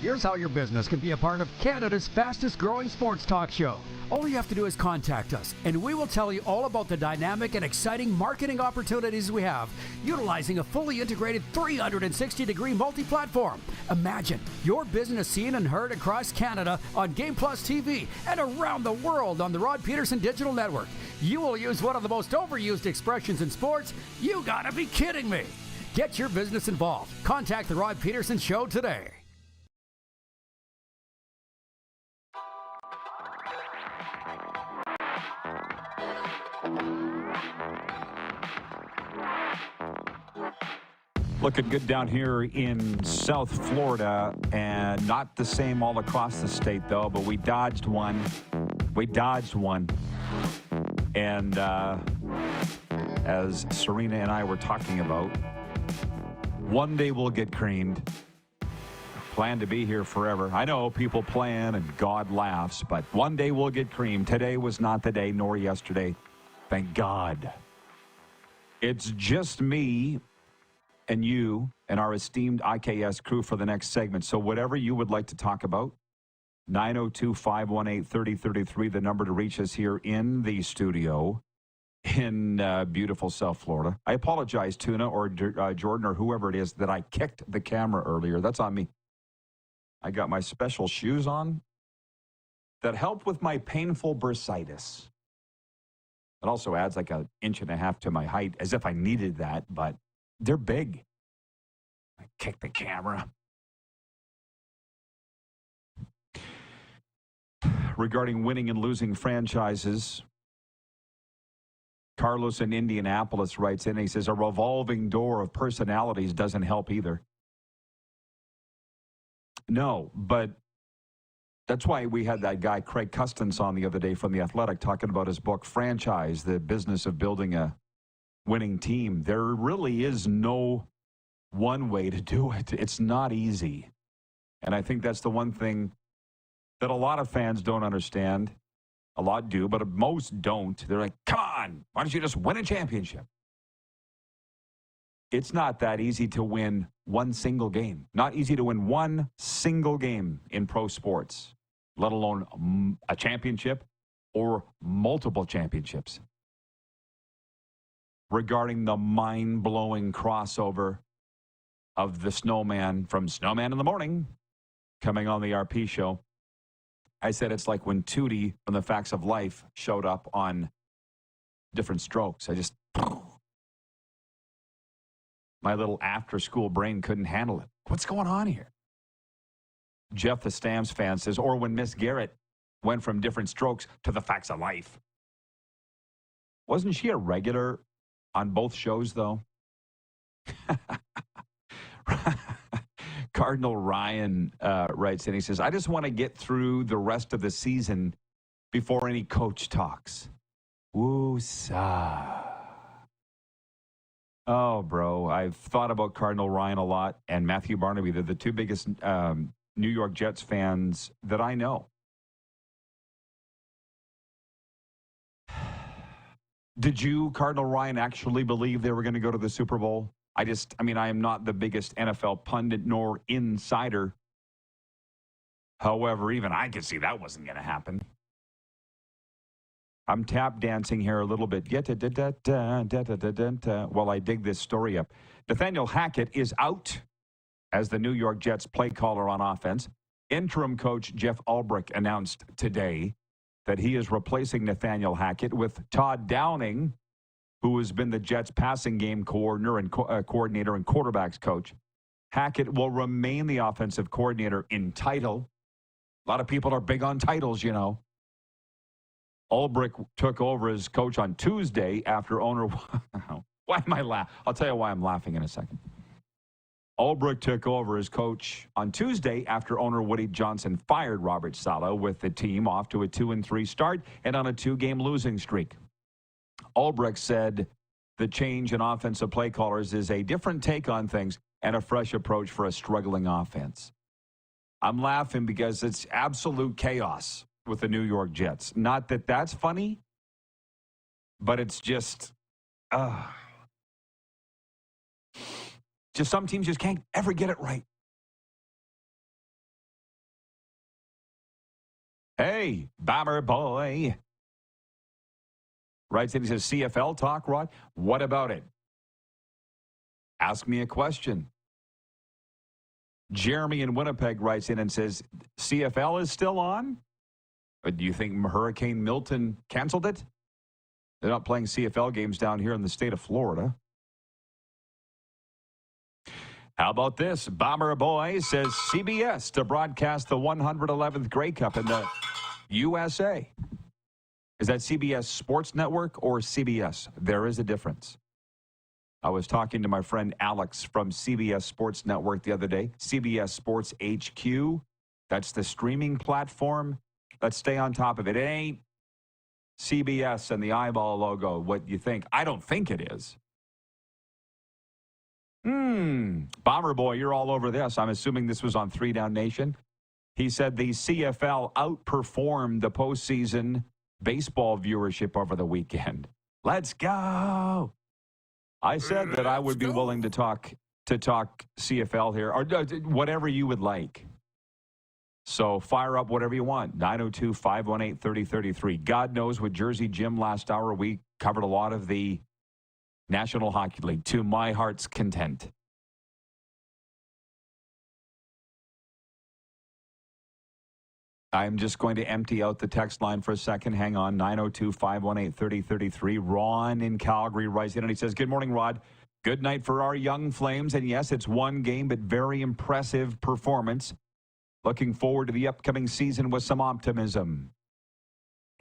Here's how your business can be a part of Canada's fastest growing sports talk show. All you have to do is contact us, and we will tell you all about the dynamic and exciting marketing opportunities we have, utilizing a fully integrated 360-degree multi-platform. Imagine your business seen and heard across Canada on Game Plus TV and around the world on the Rod Pedersen Digital Network. You will use one of the most overused expressions in sports. You gotta be kidding me. Get your business involved. Contact the Rod Pedersen Show today. Looking good down here in South Florida, and not the same all across the state, though, but we dodged one. And as Serena and I were talking about, one day we'll get creamed. Plan to be here forever. I know people plan and God laughs, but one day we'll get creamed. Today was not the day, nor yesterday. Thank God. It's just me and you and our esteemed IKS crew for the next segment. So whatever you would like to talk about, 902-518-3033, the number to reach us here in the studio in beautiful South Florida. I apologize, Tuna or Jordan or whoever it is, that I kicked the camera earlier. That's on me. I got my special shoes on that help with my painful bursitis. It also adds like 1.5 inches to my height, as if I needed that, but they're big. I kick the camera. Regarding winning and losing franchises, Carlos in Indianapolis writes in, he says, a revolving door of personalities doesn't help either. No, but that's why we had that guy, Craig Custance, on the other day from The Athletic talking about his book, Franchise, the business of building a winning team. There really is no one way to do it. It's not easy. And I think that's the one thing that a lot of fans don't understand. A lot do, but most don't. They're like, come on, why don't you just win a championship? It's not that easy to win one single game. Not easy to win one single game in pro sports, let alone a championship or multiple championships. Regarding the mind-blowing crossover of the snowman from Snowman in the Morning coming on the RP show, I said it's like when Tootie from The Facts of Life showed up on Different Strokes. My little after-school brain couldn't handle it. What's going on here? Jeff, the Stamps fan, says, or when Miss Garrett went from Different Strokes to The Facts of Life. Wasn't she a regular on both shows, though? Cardinal Ryan writes in, he says, I just want to get through the rest of the season before any coach talks. Woo-sa. Oh, bro, I've thought about Cardinal Ryan a lot and Matthew Barnaby. They're the two biggest New York Jets fans that I know. Did you, Cardinal Ryan, actually believe they were going to go to the Super Bowl? I am not the biggest NFL pundit nor insider. However, even I could see that wasn't going to happen. I'm tap dancing here a little bit. While I dig this story up. Nathaniel Hackett is out as the New York Jets play caller on offense. Interim coach Jeff Ulbrich announced today that he is replacing Nathaniel Hackett with Todd Downing, who has been the Jets passing game coordinator and quarterbacks coach. Hackett will remain the offensive coordinator in title. A lot of people are big on titles, you know. Ulbrich took over as coach on Tuesday after owner... Why am I laughing? I'll tell you why I'm laughing in a second. Ulbrich took over as coach on Tuesday after owner Woody Johnson fired Robert Saleh, with the team off to a 2-3 start and on a 2-game losing streak. Ulbrich said the change in offensive play callers is a different take on things and a fresh approach for a struggling offense. I'm laughing because it's absolute chaos with the New York Jets. Not that that's funny, but it's just some teams just can't ever get it right. Hey, Bomber Boy. Writes in, he says, CFL talk, Rod? What about it? Ask me a question. Jeremy in Winnipeg writes in and says, CFL is still on? But do you think Hurricane Milton canceled it? They're not playing CFL games down here in the state of Florida. How about this? Bomber Boy says CBS to broadcast the 111th Grey Cup in the USA. Is that CBS Sports Network or CBS? There is a difference. I was talking to my friend Alex from CBS Sports Network the other day. CBS Sports HQ. That's the streaming platform. Let's stay on top of it. It ain't CBS and the eyeball logo. What you think? I don't think it is. Bomber Boy, you're all over this. I'm assuming this was on 3 Down Nation. He said the CFL outperformed the postseason baseball viewership over the weekend. Let's go. I said that I would be willing to talk CFL here, or whatever you would like. So fire up whatever you want. 902-518-3033. God knows with Jersey Jim last hour, we covered a lot of the National Hockey League to my heart's content. I'm just going to empty out the text line for a second. Hang on. 902-518-3033. Ron in Calgary writes in and he says, good morning, Rod. Good night for our young Flames. And yes, it's one game, but very impressive performance. Looking forward to the upcoming season with some optimism.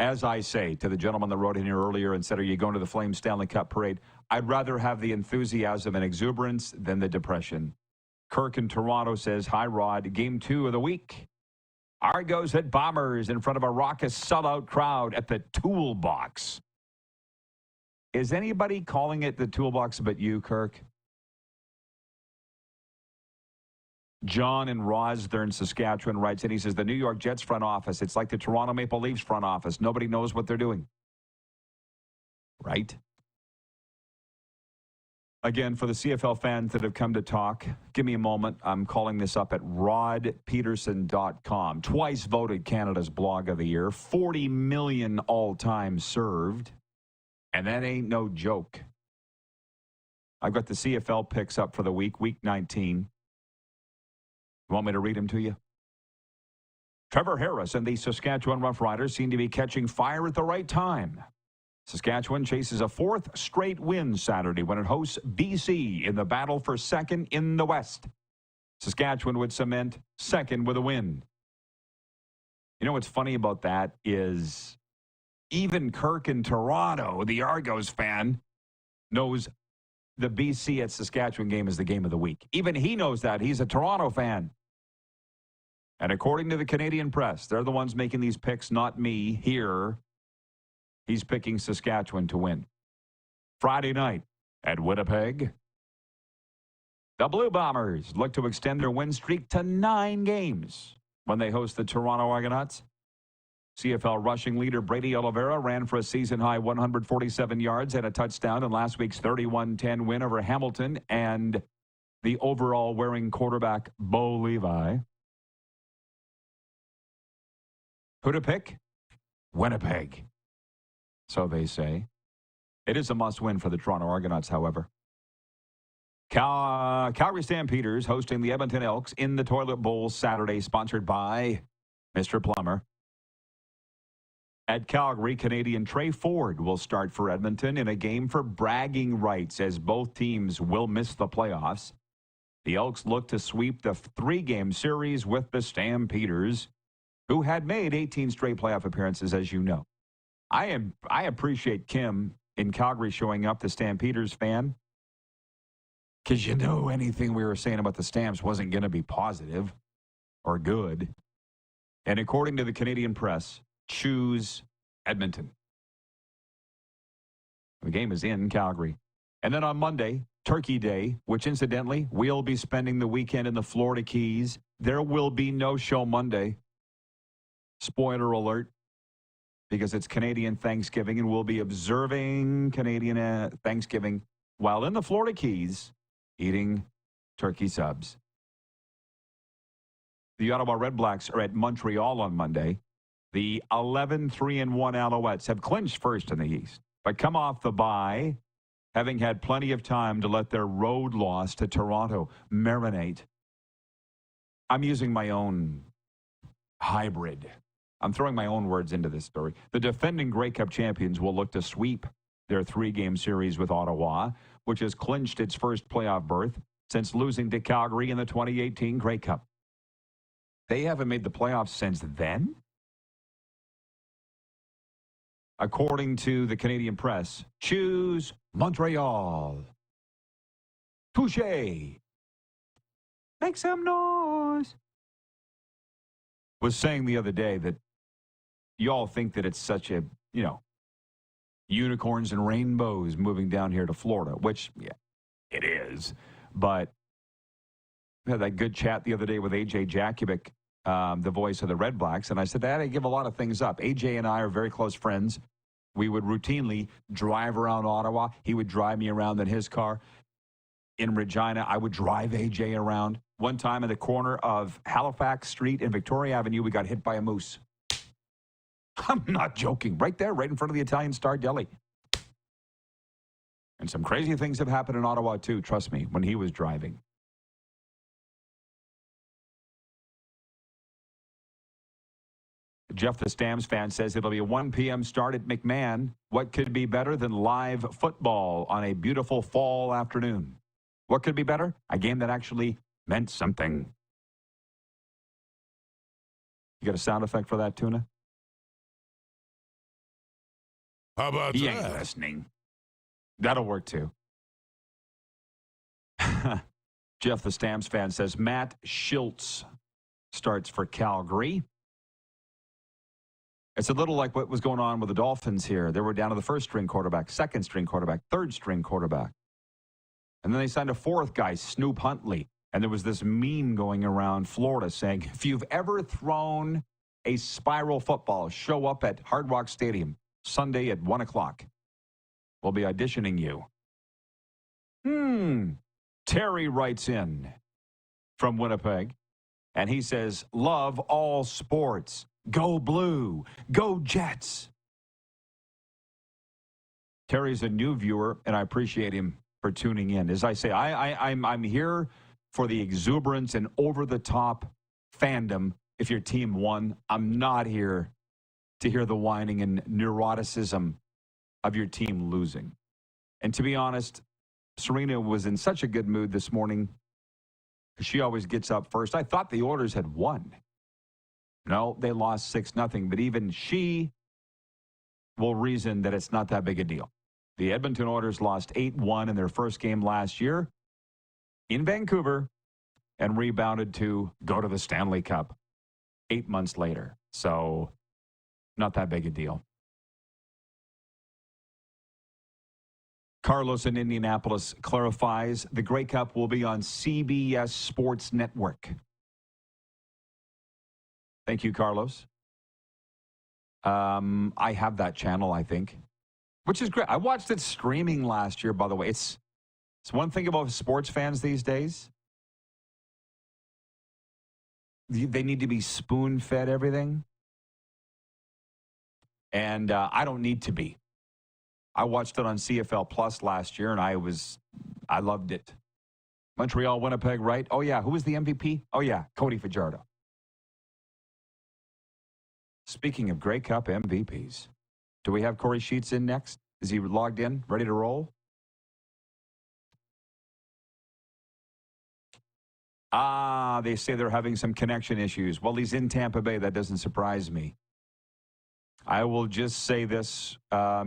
As I say to the gentleman that wrote in here earlier and said, are you going to the Flames Stanley Cup parade? I'd rather have the enthusiasm and exuberance than the depression. Kirk in Toronto says, hi, Rod. Game 2 of the week. Argos at Bombers in front of a raucous sellout crowd at the Toolbox. Is anybody calling it the Toolbox but you, Kirk? John in Rosthern, Saskatchewan writes in. He says, the New York Jets front office, it's like the Toronto Maple Leafs front office. Nobody knows what they're doing. Right? Again, for the CFL fans that have come to talk, give me a moment. I'm calling this up at rodpeterson.com. Twice voted Canada's blog of the year. 40 million all-time served. And that ain't no joke. I've got the CFL picks up for the week 19. You want me to read them to you? Trevor Harris and the Saskatchewan Roughriders seem to be catching fire at the right time. Saskatchewan chases a 4th straight win Saturday when it hosts BC in the battle for second in the West. Saskatchewan would cement second with a win. You know what's funny about that is even Kirk in Toronto, the Argos fan, knows the BC at Saskatchewan game is the game of the week. Even he knows that. He's a Toronto fan. And according to the Canadian press, they're the ones making these picks, not me here. He's picking Saskatchewan to win. Friday night at Winnipeg, the Blue Bombers look to extend their win streak to 9 games when they host the Toronto Argonauts. CFL rushing leader Brady Oliveira ran for a season-high 147 yards and a touchdown in last week's 31-10 win over Hamilton, and the overall wearing quarterback Bo Levi. Who to pick? Winnipeg. So they say. It is a must-win for the Toronto Argonauts, however. Calgary Stampeders hosting the Edmonton Elks in the Toilet Bowl Saturday, sponsored by Mr. Plummer. At Calgary, Canadian Trey Ford will start for Edmonton in a game for bragging rights as both teams will miss the playoffs. The Elks look to sweep the 3-game series with the Stampeders, who had made 18 straight playoff appearances, as you know. I appreciate Kim in Calgary showing up, the Stampeders fan, because you know anything we were saying about the Stamps wasn't going to be positive or good. And according to the Canadian press, choose Edmonton. The game is in Calgary. And then on Monday, Turkey Day, which incidentally, we'll be spending the weekend in the Florida Keys. There will be no show Monday. Spoiler alert, because it's Canadian Thanksgiving, and we'll be observing Canadian Thanksgiving while in the Florida Keys eating turkey subs. The Ottawa Redblacks are at Montreal on Monday. The 11-3-1 Alouettes have clinched first in the East, but come off the bye, having had plenty of time to let their road loss to Toronto marinate. I'm using my own hybrid. I'm throwing my own words into this story. The defending Grey Cup champions will look to sweep their 3-game series with Ottawa, which has clinched its first playoff berth since losing to Calgary in the 2018 Grey Cup. They haven't made the playoffs since then? According to the Canadian press, choose Montreal. Touché. Make some noise. Was saying the other day that you all think that it's such a, unicorns and rainbows moving down here to Florida, which, yeah, it is. But we had that good chat the other day with AJ Jakubic, the voice of the Red Blacks, and I said, I give a lot of things up. AJ and I are very close friends. We would routinely drive around Ottawa. He would drive me around in his car. In Regina, I would drive AJ around. One time at the corner of Halifax Street and Victoria Avenue, we got hit by a moose. I'm not joking. Right there, right in front of the Italian Star Deli. And some crazy things have happened in Ottawa, too, trust me, when he was driving. Jeff the Stamps fan says it'll be a 1 p.m. start at McMahon. What could be better than live football on a beautiful fall afternoon? What could be better? A game that actually meant something. You got a sound effect for that, Tuna? How about He that? ain't listening. That'll work too. Jeff the Stamps fan says Matt Schultz starts for Calgary. It's a little like what was going on with the Dolphins here. They were down to the first-string quarterback, second-string quarterback, third-string quarterback. And then they signed a fourth guy, Snoop Huntley. And there was this meme going around Florida saying, if you've ever thrown a spiral football, show up at Hard Rock Stadium Sunday at 1 o'clock. We'll be auditioning you. Terry writes in from Winnipeg, and he says, love all sports. Go Blue. Go Jets. Terry's a new viewer, and I appreciate him for tuning in. As I say, I'm here for the exuberance and over-the-top fandom if your team won. I'm not here to hear the whining and neuroticism of your team losing. And to be honest, Serena was in such a good mood this morning. She always gets up first. I thought the Oilers had won. No, they lost 6-0, but even she will reason that it's not that big a deal. The Edmonton Oilers lost 8-1 in their first game last year in Vancouver and rebounded to go to the Stanley Cup 8 months later. So, not that big a deal. Carlos in Indianapolis clarifies the Grey Cup will be on CBS Sports Network. Thank you, Carlos. I have that channel, I think, which is great. I watched it streaming last year, by the way. It's one thing about sports fans these days. They need to be spoon-fed everything. And I don't need to be. I watched it on CFL Plus last year, and I loved it. Montreal, Winnipeg, right? Oh, yeah. Who was the MVP? Oh, yeah. Cody Fajardo. Speaking of Grey Cup MVPs, do we have Corey Sheets in next? Is he logged in, ready to roll? They say they're having some connection issues. Well, he's in Tampa Bay. That doesn't surprise me. I will just say this.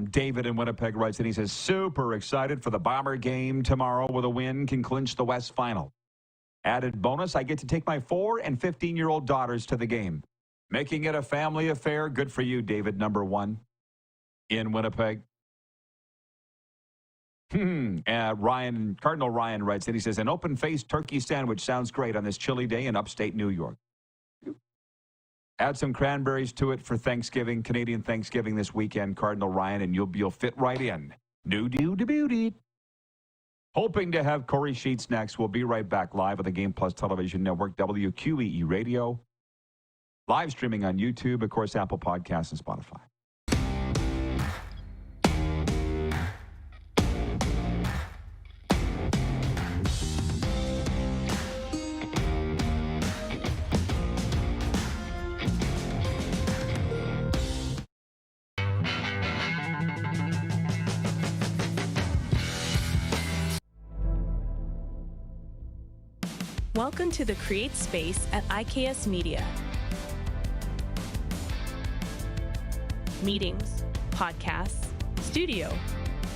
David in Winnipeg writes in. He says, super excited for the Bomber game tomorrow with a win can clinch the West Final. Added bonus, I get to take my 4- and 15-year-old daughters to the game. Making it a family affair. Good for you, David, number 1 in Winnipeg. Cardinal Ryan writes in. He says, an open-faced turkey sandwich sounds great on this chilly day in upstate New York. Add some cranberries to it for Thanksgiving, Canadian Thanksgiving this weekend, Cardinal Ryan, and you'll fit right in. Do-do-do-beauty. Hoping to have Corey Sheets next. We'll be right back live on the Game Plus Television Network, WQEE Radio. Live streaming on YouTube, of course, Apple Podcasts and Spotify. Welcome to the Create Space at IKS Media. Meetings, podcasts, studio.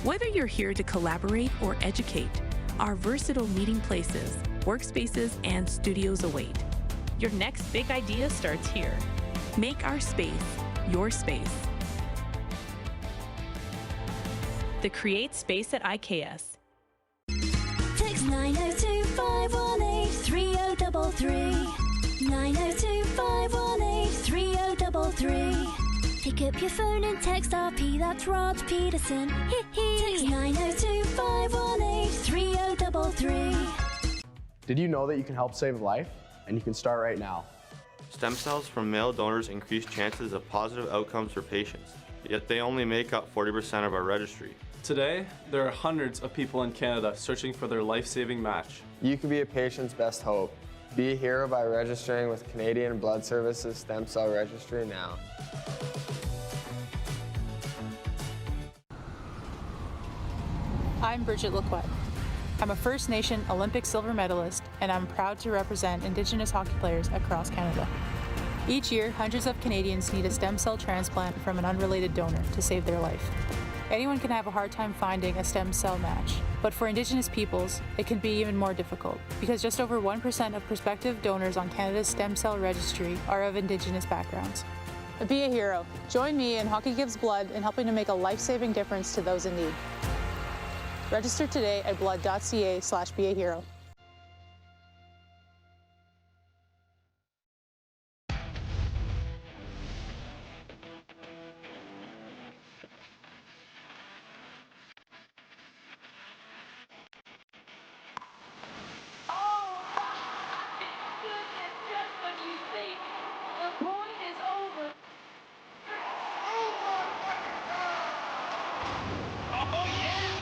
Whether you're here to collaborate or educate, our versatile meeting places, workspaces, and studios await. Your next big idea starts here. Make our space your space. The Create Space at IKS. Text 902-518-3033. 902-518-3033. Pick up your phone and text RP, that's Rod Pedersen. Text 902-518-3033. Did you know that you can help save a life? And you can start right now. Stem cells from male donors increase chances of positive outcomes for patients, yet they only make up 40% of our registry. Today, there are hundreds of people in Canada searching for their life-saving match. You can be a patient's best hope. Be a hero by registering with Canadian Blood Services Stem Cell Registry now. I'm Bridget Lacquette. I'm a First Nation Olympic silver medalist, and I'm proud to represent Indigenous hockey players across Canada. Each year, hundreds of Canadians need a stem cell transplant from an unrelated donor to save their life. Anyone can have a hard time finding a stem cell match, but for Indigenous peoples, it can be even more difficult because just over 1% of prospective donors on Canada's stem cell registry are of Indigenous backgrounds. Be a hero. Join me in Hockey Gives Blood in helping to make a life-saving difference to those in need. Register today at blood.ca/beahero.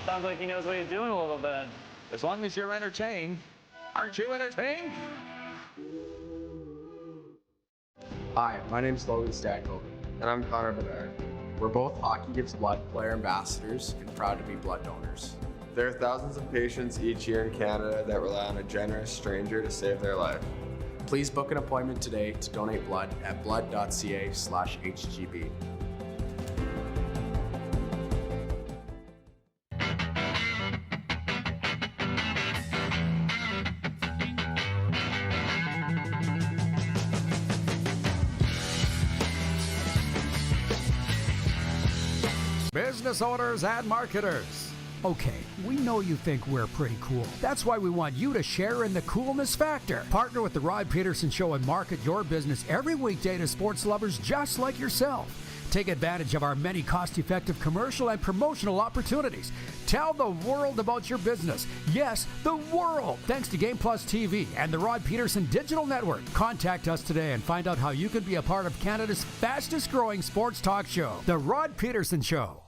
Sounds like he knows what he's doing a little bit. As long as you're entertained. Aren't you entertained? Hi, my name's Logan Stankoven. And I'm Connor Bedard. We're both Hockey Gives Blood player ambassadors and proud to be blood donors. There are thousands of patients each year in Canada that rely on a generous stranger to save their life. Please book an appointment today to donate blood at blood.ca/HGB. Business owners and marketers. Okay, we know you think we're pretty cool. That's why we want you to share in the coolness factor. Partner with the Rod Pedersen Show and market your business every weekday to sports lovers just like yourself. Take advantage of our many cost-effective commercial and promotional opportunities. Tell the world about your business. Yes, the world. Thanks to Game Plus TV and the Rod Pedersen Digital Network. Contact us today and find out how you can be a part of Canada's fastest-growing sports talk show, The Rod Pedersen Show.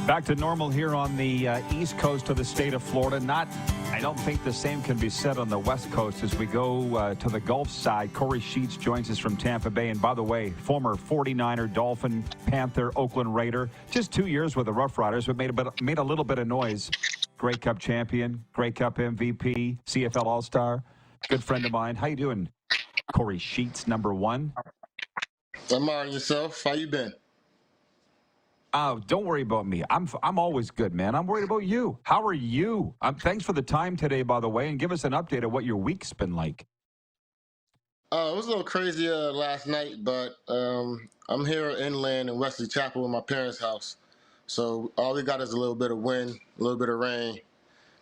Back to normal here on the east coast of the state of Florida. I don't think the same can be said on the west coast as we go to the Gulf side. Corey Sheets joins us from Tampa Bay. And by the way, former 49er, Dolphin, Panther, Oakland Raider. Just 2 years with the Rough Riders, but made a little bit of noise. Grey Cup champion, Grey Cup MVP, CFL All-Star. Good friend of mine. How you doing, Corey Sheets, number one? I'm all right, yourself. How you been? Oh, don't worry about me. I'm always good, man. I'm worried about you. How are you? Thanks for the time today, by the way, and give us an update of what your week's been like. It was a little crazy last night, but I'm here inland in Wesley Chapel in my parents' house. So all we got is a little bit of wind, a little bit of rain.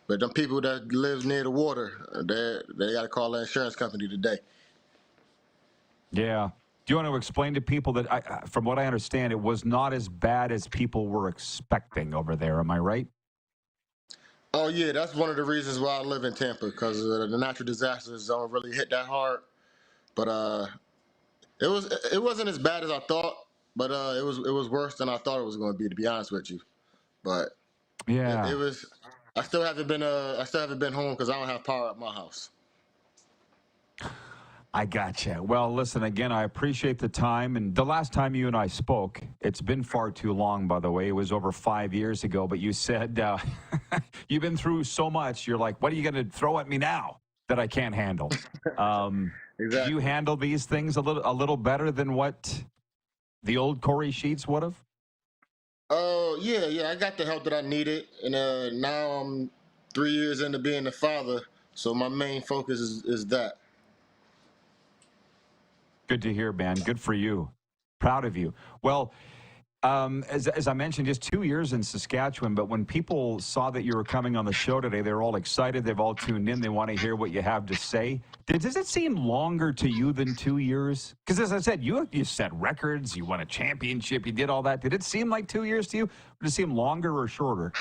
But them people that live near the water, they got to call the insurance company today. Yeah. Do you want to explain to people that, from what I understand, it was not as bad as people were expecting over there? Am I right? Oh, yeah. That's one of the reasons why I live in Tampa, because the natural disasters don't really hit that hard. But it wasn't as bad as I thought, but it was worse than I thought it was going to be honest with you. But yeah, it was. I still haven't been home because I don't have power at my house. I gotcha. Well, listen, again, I appreciate the time. And the last time you and I spoke, it's been far too long, by the way. It was over 5 years ago. But you said you've been through so much. You're like, what are you going to throw at me now that I can't handle? Exactly. Do you handle these things a little better than what the old Corey Sheets would have? Oh, yeah. I got the help that I needed. And now I'm 3 years into being a father. So my main focus is that. Good to hear, man. Good for you. Proud of you. Well, as I mentioned, just 2 years in Saskatchewan, but when people saw that you were coming on the show today, they're all excited. They've all tuned in. They want to hear what you have to say. Does it seem longer to you than 2 years? Because as I said, you set records, you won a championship, you did all that. Did it seem like 2 years to you? Or did it seem longer or shorter?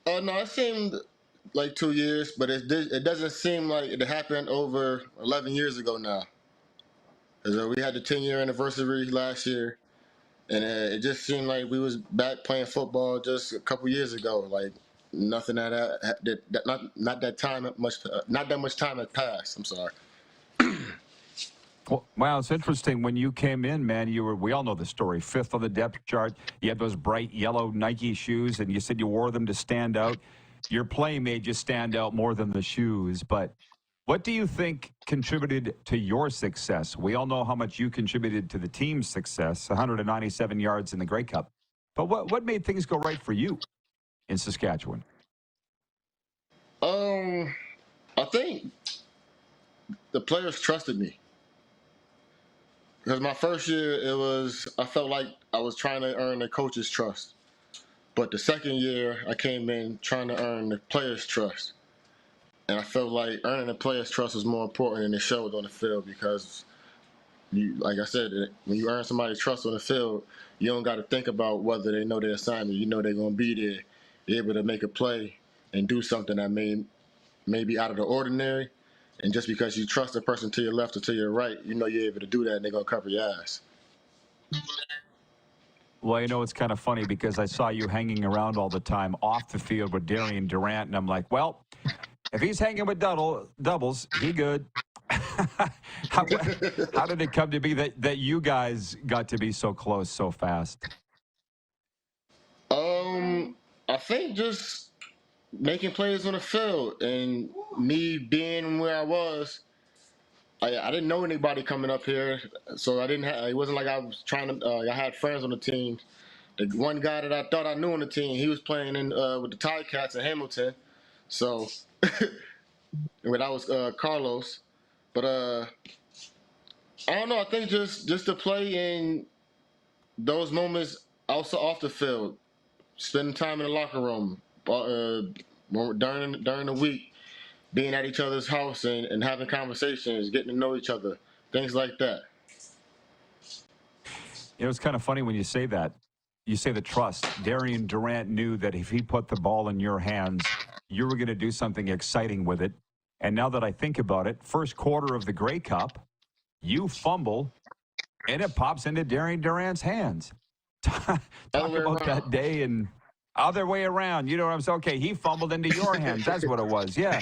No, it seemed like 2 years, but it doesn't seem like it happened over 11 years ago now. 'Cause, we had the 10-year anniversary last year, and it just seemed like we was back playing football just a couple years ago. Like nothing not that much time had passed. I'm sorry. Well, wow, it's interesting. When you came in, man, we all know the story. 5th on the depth chart. You had those bright yellow Nike shoes, and you said you wore them to stand out. Your play made you stand out more than the shoes. But what do you think contributed to your success? We all know how much you contributed to the team's success, 197 yards in the Grey Cup. But what made things go right for you in Saskatchewan? I think the players trusted me. Because my first year, I felt like I was trying to earn the coach's trust. But the second year, I came in trying to earn the players' trust. And I felt like earning the players' trust was more important than the show on the field because, like I said, when you earn somebody's trust on the field, you don't got to think about whether they know their assignment. You know they're going to be there, able to make a play and do something that may be out of the ordinary. And just because you trust a person to your left or to your right, you know you're able to do that and they're going to cover your ass. Well, it's kind of funny because I saw you hanging around all the time off the field with Darian Durant, and I'm like, well, if he's hanging with doubles, he good. How did it come to be that you guys got to be so close so fast? I think just making plays on the field and me being where I was. I didn't know anybody coming up here, so it wasn't like I was trying to. I had friends on the team. The one guy that I thought I knew on the team, he was playing with the Ticats in Hamilton. So, when I was Carlos, but I don't know. I think just to play in those moments also off the field, spending time in the locker room during the week, being at each other's house and having conversations, getting to know each other, things like that. It's kind of funny when you say that. You say the trust. Darian Durant knew that if he put the ball in your hands, you were going to do something exciting with it. And now that I think about it, first quarter of the Grey Cup, you fumble, and it pops into Darian Durant's hands. Talk about that day and other way around. You know what I'm saying? Okay, he fumbled into your hands. That's what it was. Yeah.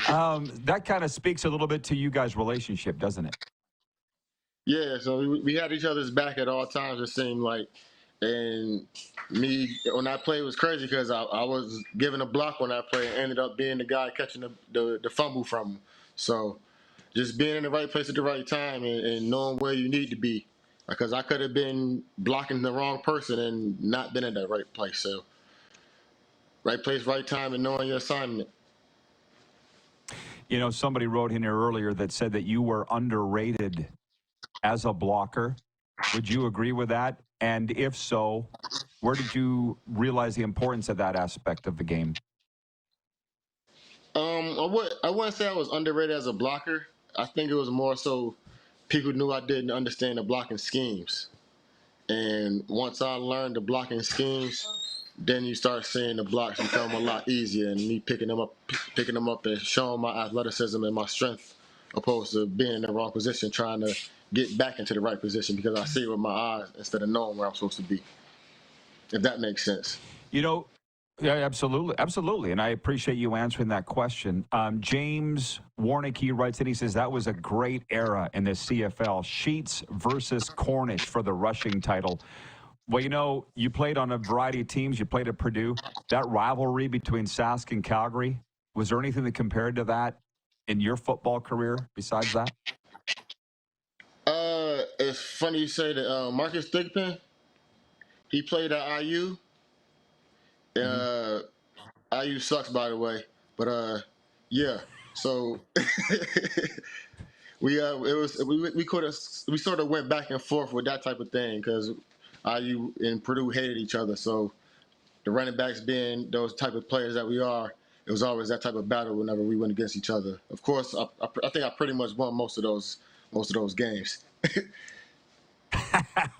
That kind of speaks a little bit to you guys' relationship, doesn't it? Yeah, so we had each other's back at all times, it seemed like. And me, when I played, it was crazy because I was giving a block when I played and ended up being the guy catching the fumble from him. So just being in the right place at the right time and knowing where you need to be. Because I could have been blocking the wrong person and not been in that right place. So right place, right time, and knowing your assignment. Somebody wrote in here earlier that said that you were underrated as a blocker. Would you agree with that? And if so, where did you realize the importance of that aspect of the game? I wouldn't say I was underrated as a blocker. I think it was more so people knew I didn't understand the blocking schemes. And once I learned the blocking schemes, then you start seeing the blocks become a lot easier and me picking them up and showing my athleticism and my strength opposed to being in the wrong position trying to get back into the right position because I see with my eyes instead of knowing where I'm supposed to be. If that makes sense. Yeah, absolutely. Absolutely. And I appreciate you answering that question. James Warnicki writes in, he says, that was a great era in the CFL. Sheets versus Cornish for the rushing title. Well, you played on a variety of teams. You played at Purdue. That rivalry between Sask and Calgary, was there anything that compared to that in your football career besides that? It's funny you say that. Marcus Thigpen, he played at IU. IU sucks, by the way, but yeah. So we sort of went back and forth with that type of thing because IU and Purdue hated each other. So the running backs being those type of players that we are, it was always that type of battle whenever we went against each other. Of course, I think I pretty much won most of those games.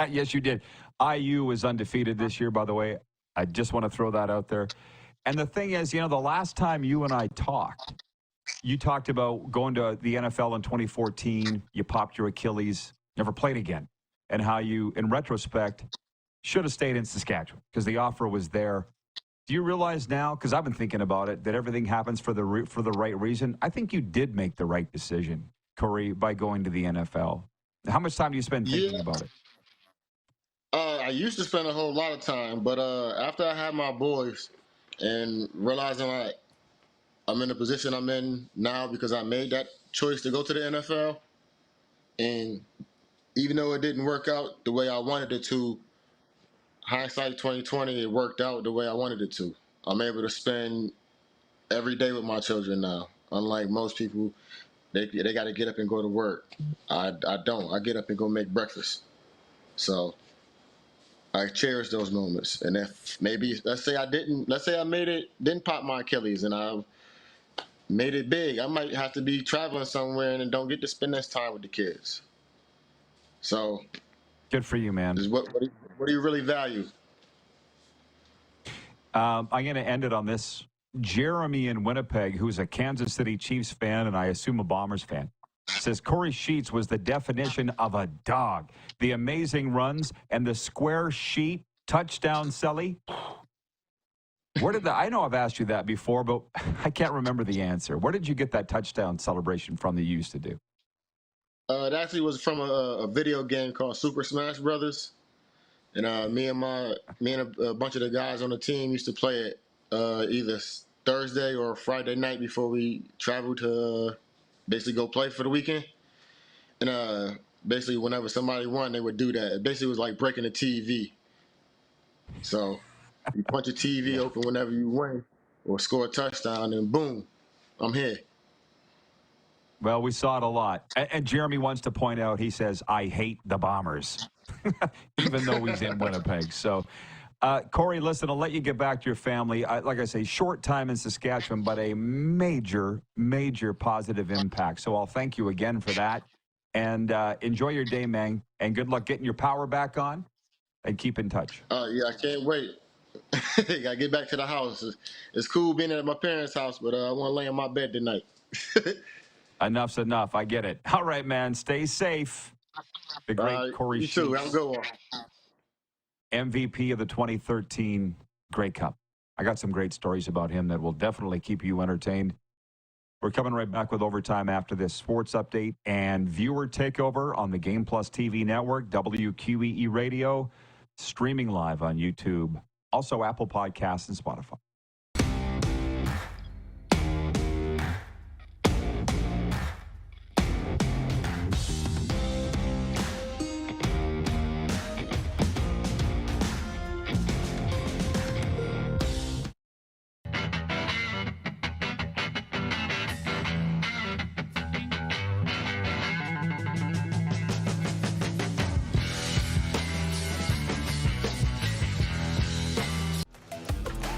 Yes, you did. IU was undefeated this year, by the way. I just want to throw that out there. And the thing is, the last time you and I talked, you talked about going to the NFL in 2014. You popped your Achilles. never played again, and how you, in retrospect, should have stayed in Saskatchewan because the offer was there. Do you realize now, because I've been thinking about it, that everything happens for the right reason? I think you did make the right decision, Corey, by going to the NFL. How much time do you spend thinking about it? I used to spend a whole lot of time, but after I had my boys and realizing I'm in the position I'm in now because I made that choice to go to the NFL, and even though it didn't work out the way I wanted it to, hindsight 2020, it worked out the way I wanted it to. I'm able to spend every day with my children now. Unlike most people, they got to get up and go to work. I don't. I get up and go make breakfast. So I cherish those moments. And if maybe, let's say I didn't pop my Achilles and I made it big, I might have to be traveling somewhere and don't get to spend this time with the kids. So good for you, man. What do you really value? I'm going to end it on this. Jeremy in Winnipeg, who's a Kansas City Chiefs fan and I assume a Bombers fan, says Corey Sheets was the definition of a dog. The amazing runs and the square sheet touchdown celly. Where did I know I've asked you that before, but I can't remember the answer. Where did you get that touchdown celebration from that you used to do? It actually was from a video game called Super Smash Brothers. And me and a bunch of the guys on the team used to play it either Thursday or Friday night before we traveled to basically go play for the weekend. And basically whenever somebody won, they would do that. It basically was like breaking a TV. So you punch a TV open whenever you win or score a touchdown, and boom, I'm here. Well, we saw it a lot. And Jeremy wants to point out, he says, I hate the Bombers, even though he's in Winnipeg. So, Corey, listen, I'll let you get back to your family. Like I say, short time in Saskatchewan, but a major, major positive impact. So I'll thank you again for that. And enjoy your day, man. And good luck getting your power back on. And keep in touch. Yeah, I can't wait. Gotta get back to the house. It's cool being at my parents' house, but I want to lay in my bed tonight. Enough's enough. I get it. All right, man. Stay safe. The great Corey Sheets. You too. Have a good one. MVP of the 2013 Grey Cup. I got some great stories about him that will definitely keep you entertained. We're coming right back with overtime after this sports update and viewer takeover on the Game Plus TV network, WQEE Radio, streaming live on YouTube, also Apple Podcasts and Spotify.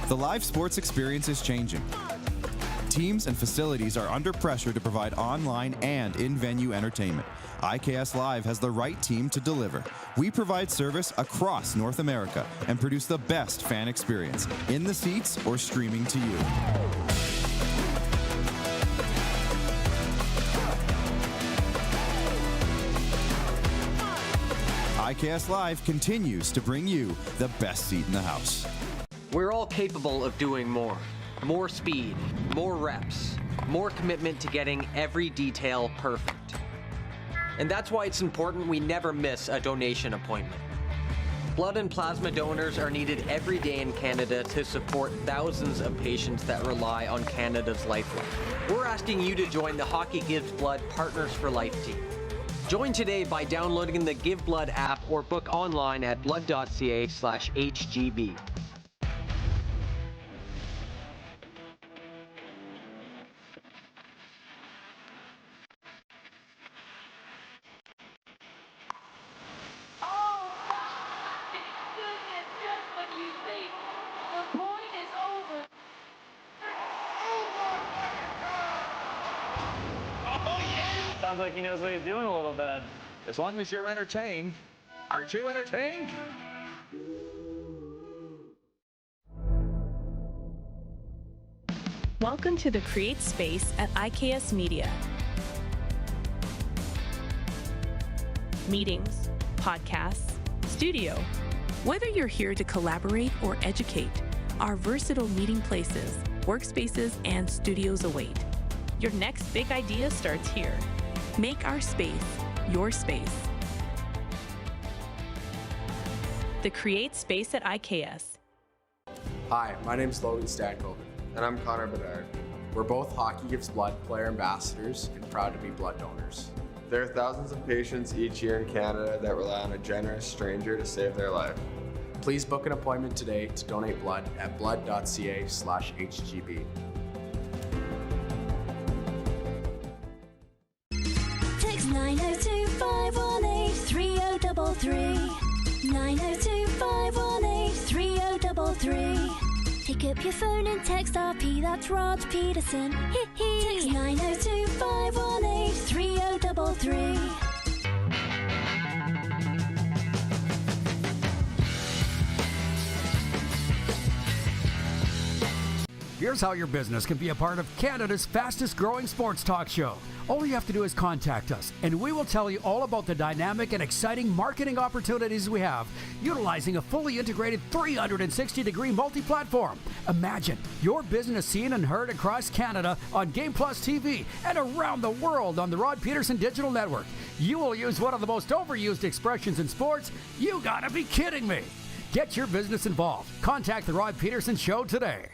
The live sports experience is changing. Teams and facilities are under pressure to provide online and in-venue entertainment. IKS Live has the right team to deliver. We provide service across North America and produce the best fan experience, in the seats or streaming to you. IKS Live continues to bring you the best seat in the house. We're all capable of doing more. More speed, more reps, more commitment to getting every detail perfect. And that's why it's important we never miss a donation appointment. Blood and plasma donors are needed every day in Canada to support thousands of patients that rely on Canada's lifeline. We're asking you to join the Hockey Gives Blood Partners for Life team. Join today by downloading the Give Blood app or book online at blood.ca/HGB. Sounds like he knows what he's doing a little bit. As long as you're entertained. Aren't you entertained? Welcome to the Create Space at IKS Media. meetings, podcasts, studio. Whether you're here to collaborate or educate, our versatile meeting places, workspaces, and studios await. Your next big idea starts here. Make our space your space. The Create Space at IKS. Hi, my name's Logan Stankoven. And I'm Connor Bedard. We're both Hockey Gives Blood player ambassadors and proud to be blood donors. There are thousands of patients each year in Canada that rely on a generous stranger to save their life. Please book an appointment today to donate blood at blood.ca/HGB. Text 902-518-3033. 902-518-3033. Pick up your phone and text RP, that's Rod Pedersen. Text 902-518-3033. Here's how your business can be a part of Canada's fastest growing sports talk show. All you have to do is contact us, and we will tell you all about the dynamic and exciting marketing opportunities we have, utilizing a fully integrated 360-degree multi-platform. Imagine your business seen and heard across Canada on Game Plus TV and around the world on the Rod Pedersen Digital Network. You will use one of the most overused expressions in sports. You gotta be kidding me. Get your business involved. Contact the Rod Pedersen Show today.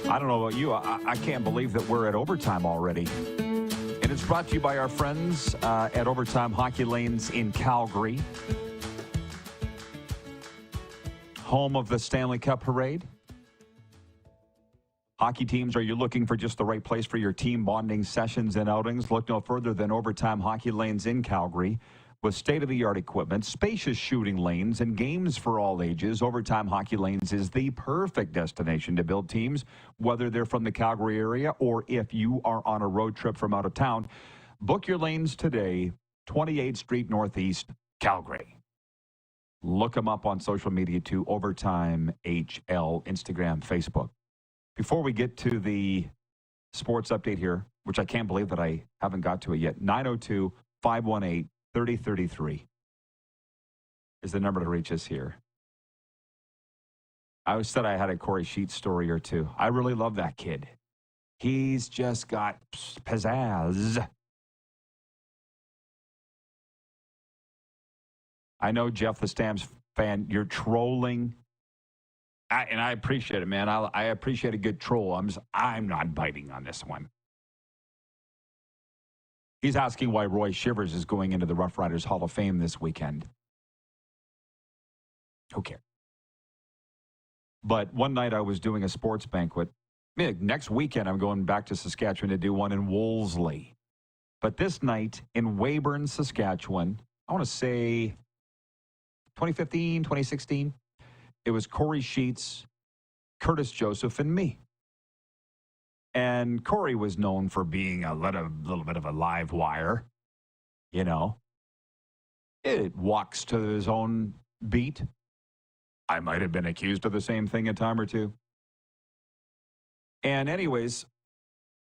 I don't know about you. I can't believe that we're at overtime already. And it's brought to you by our friends at Overtime Hockey Lanes in Calgary, home of the Stanley Cup Parade. Hockey teams, are you looking for just the right place for your team bonding sessions and outings? Look no further than Overtime Hockey Lanes in Calgary. With state-of-the-art equipment, spacious shooting lanes, and games for all ages, Overtime Hockey Lanes is the perfect destination to build teams, whether they're from the Calgary area or if you are on a road trip from out of town. Book your lanes today, 28th Street Northeast, Calgary. Look them up on social media too, Overtime HL, Instagram, Facebook. Before we get to the sports update here, which I can't believe that I haven't got to it yet, 902-518-3033 is the number to reach us here. I always said I had a Corey Sheets story or two. I really love that kid. He's just got pizzazz. I know, Jeff, the Stamps fan, you're trolling. And I appreciate it, man. I appreciate a good troll. I'm not biting on this one. He's asking why Roy Shivers is going into the Rough Riders Hall of Fame this weekend. Who cares? But one night I was doing a sports banquet. Next weekend I'm going back to Saskatchewan to do one in Wolseley. But this night in Weyburn, Saskatchewan, I want to say 2015, 2016, it was Corey Sheets, Curtis Joseph, and me. And Corey was known for being a little bit of a live wire, you know. It walks to his own beat. I might have been accused of the same thing a time or two. And anyways,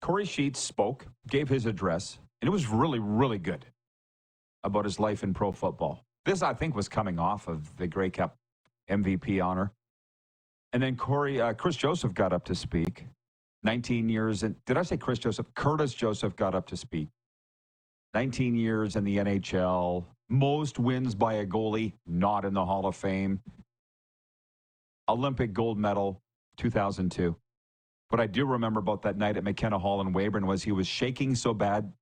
Corey Sheets spoke, gave his address, and it was really, really good about his life in pro football. This, I think, was coming off of the Grey Cup MVP honor. And then Chris Joseph got up to speak. 19 years, and did I say Chris Joseph? Curtis Joseph got up to speak. 19 years in the NHL, most wins by a goalie, not in the Hall of Fame. Olympic gold medal, 2002. What I do remember about that night at McKenna Hall in Weyburn was he was shaking so bad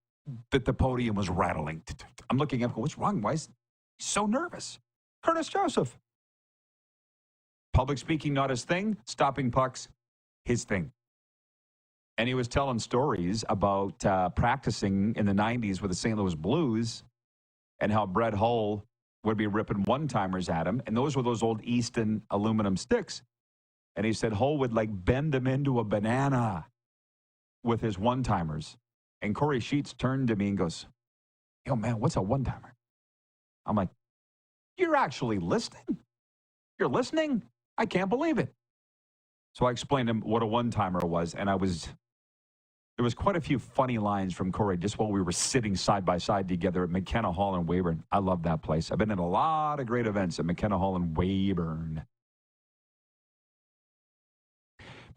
that the podium was rattling. I'm looking up, what's wrong? Why is he so nervous? Curtis Joseph. Public speaking, not his thing. Stopping pucks, his thing. And he was telling stories about practicing in the 90s with the St. Louis Blues and how Brett Hull would be ripping one-timers at him. And those were those old Easton aluminum sticks. And he said Hull would like bend them into a banana with his one-timers. And Corey Sheets turned to me and goes, yo, man, what's a one-timer? I'm like, you're actually listening? You're listening? I can't believe it. So I explained to him what a one-timer was, and there was quite a few funny lines from Corey just while we were sitting side by side together at McKenna Hall in Weyburn. I love that place. I've been in a lot of great events at McKenna Hall in Weyburn.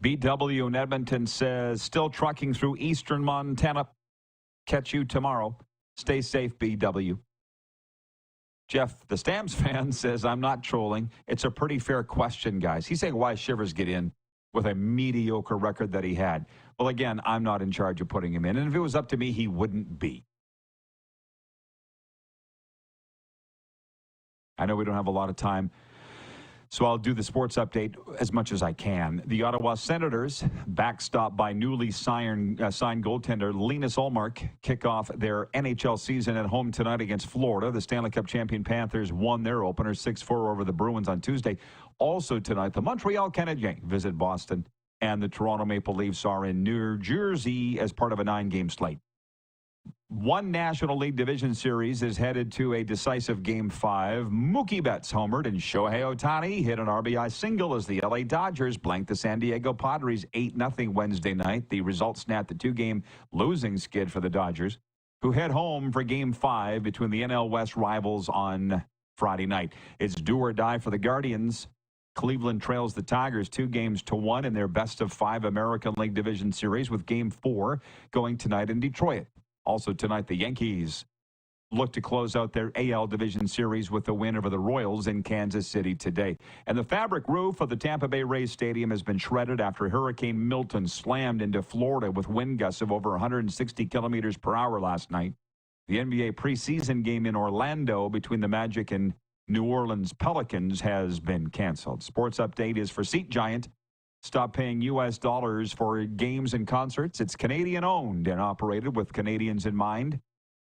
BW in Edmonton says, still trucking through eastern Montana. Catch you tomorrow. Stay safe, BW. Jeff, the Stamps fan, says, I'm not trolling. It's a pretty fair question, guys. He's saying why Shivers get in with a mediocre record that he had. Well, again, I'm not in charge of putting him in. And if it was up to me, he wouldn't be. I know we don't have a lot of time, so I'll do the sports update as much as I can. The Ottawa Senators, backstopped by newly signed goaltender Linus Ullmark, kick off their NHL season at home tonight against Florida. The Stanley Cup champion Panthers won their opener 6-4 over the Bruins on Tuesday. Also tonight, the Montreal Canadiens visit Boston, and the Toronto Maple Leafs are in New Jersey as part of a 9-game slate. One National League Division Series is headed to a decisive Game 5. Mookie Betts homered, and Shohei Ohtani hit an RBI single as the LA Dodgers blanked the San Diego Padres 8-0 Wednesday night. The result snapped the 2-game losing skid for the Dodgers, who head home for Game 5 between the NL West rivals on Friday night. It's do or die for the Guardians. Cleveland trails the Tigers 2-1 in their best-of-5 American League Division Series, with Game 4 going tonight in Detroit. Also tonight, the Yankees look to close out their AL Division Series with a win over the Royals in Kansas City today. And the fabric roof of the Tampa Bay Rays Stadium has been shredded after Hurricane Milton slammed into Florida with wind gusts of over 160 kilometers per hour last night. The NBA preseason game in Orlando between the Magic and New Orleans Pelicans has been canceled. Sports update is for Seat Giant. Stop paying U.S. dollars for games and concerts. It's Canadian-owned and operated with Canadians in mind.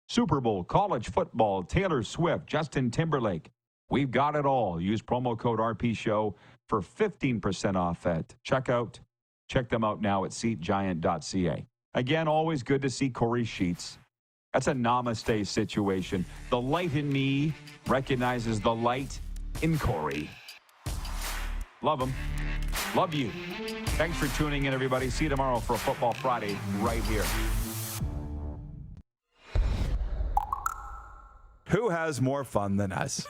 Super Bowl, college football, Taylor Swift, Justin Timberlake. We've got it all. Use promo code RPShow for 15% off at checkout. Check them out now at seatgiant.ca. Again, always good to see Corey Sheets. That's a namaste situation. The light in me recognizes the light in Corey. Love him. Love you. Thanks for tuning in, everybody. See you tomorrow for a Football Friday right here. Who has more fun than us?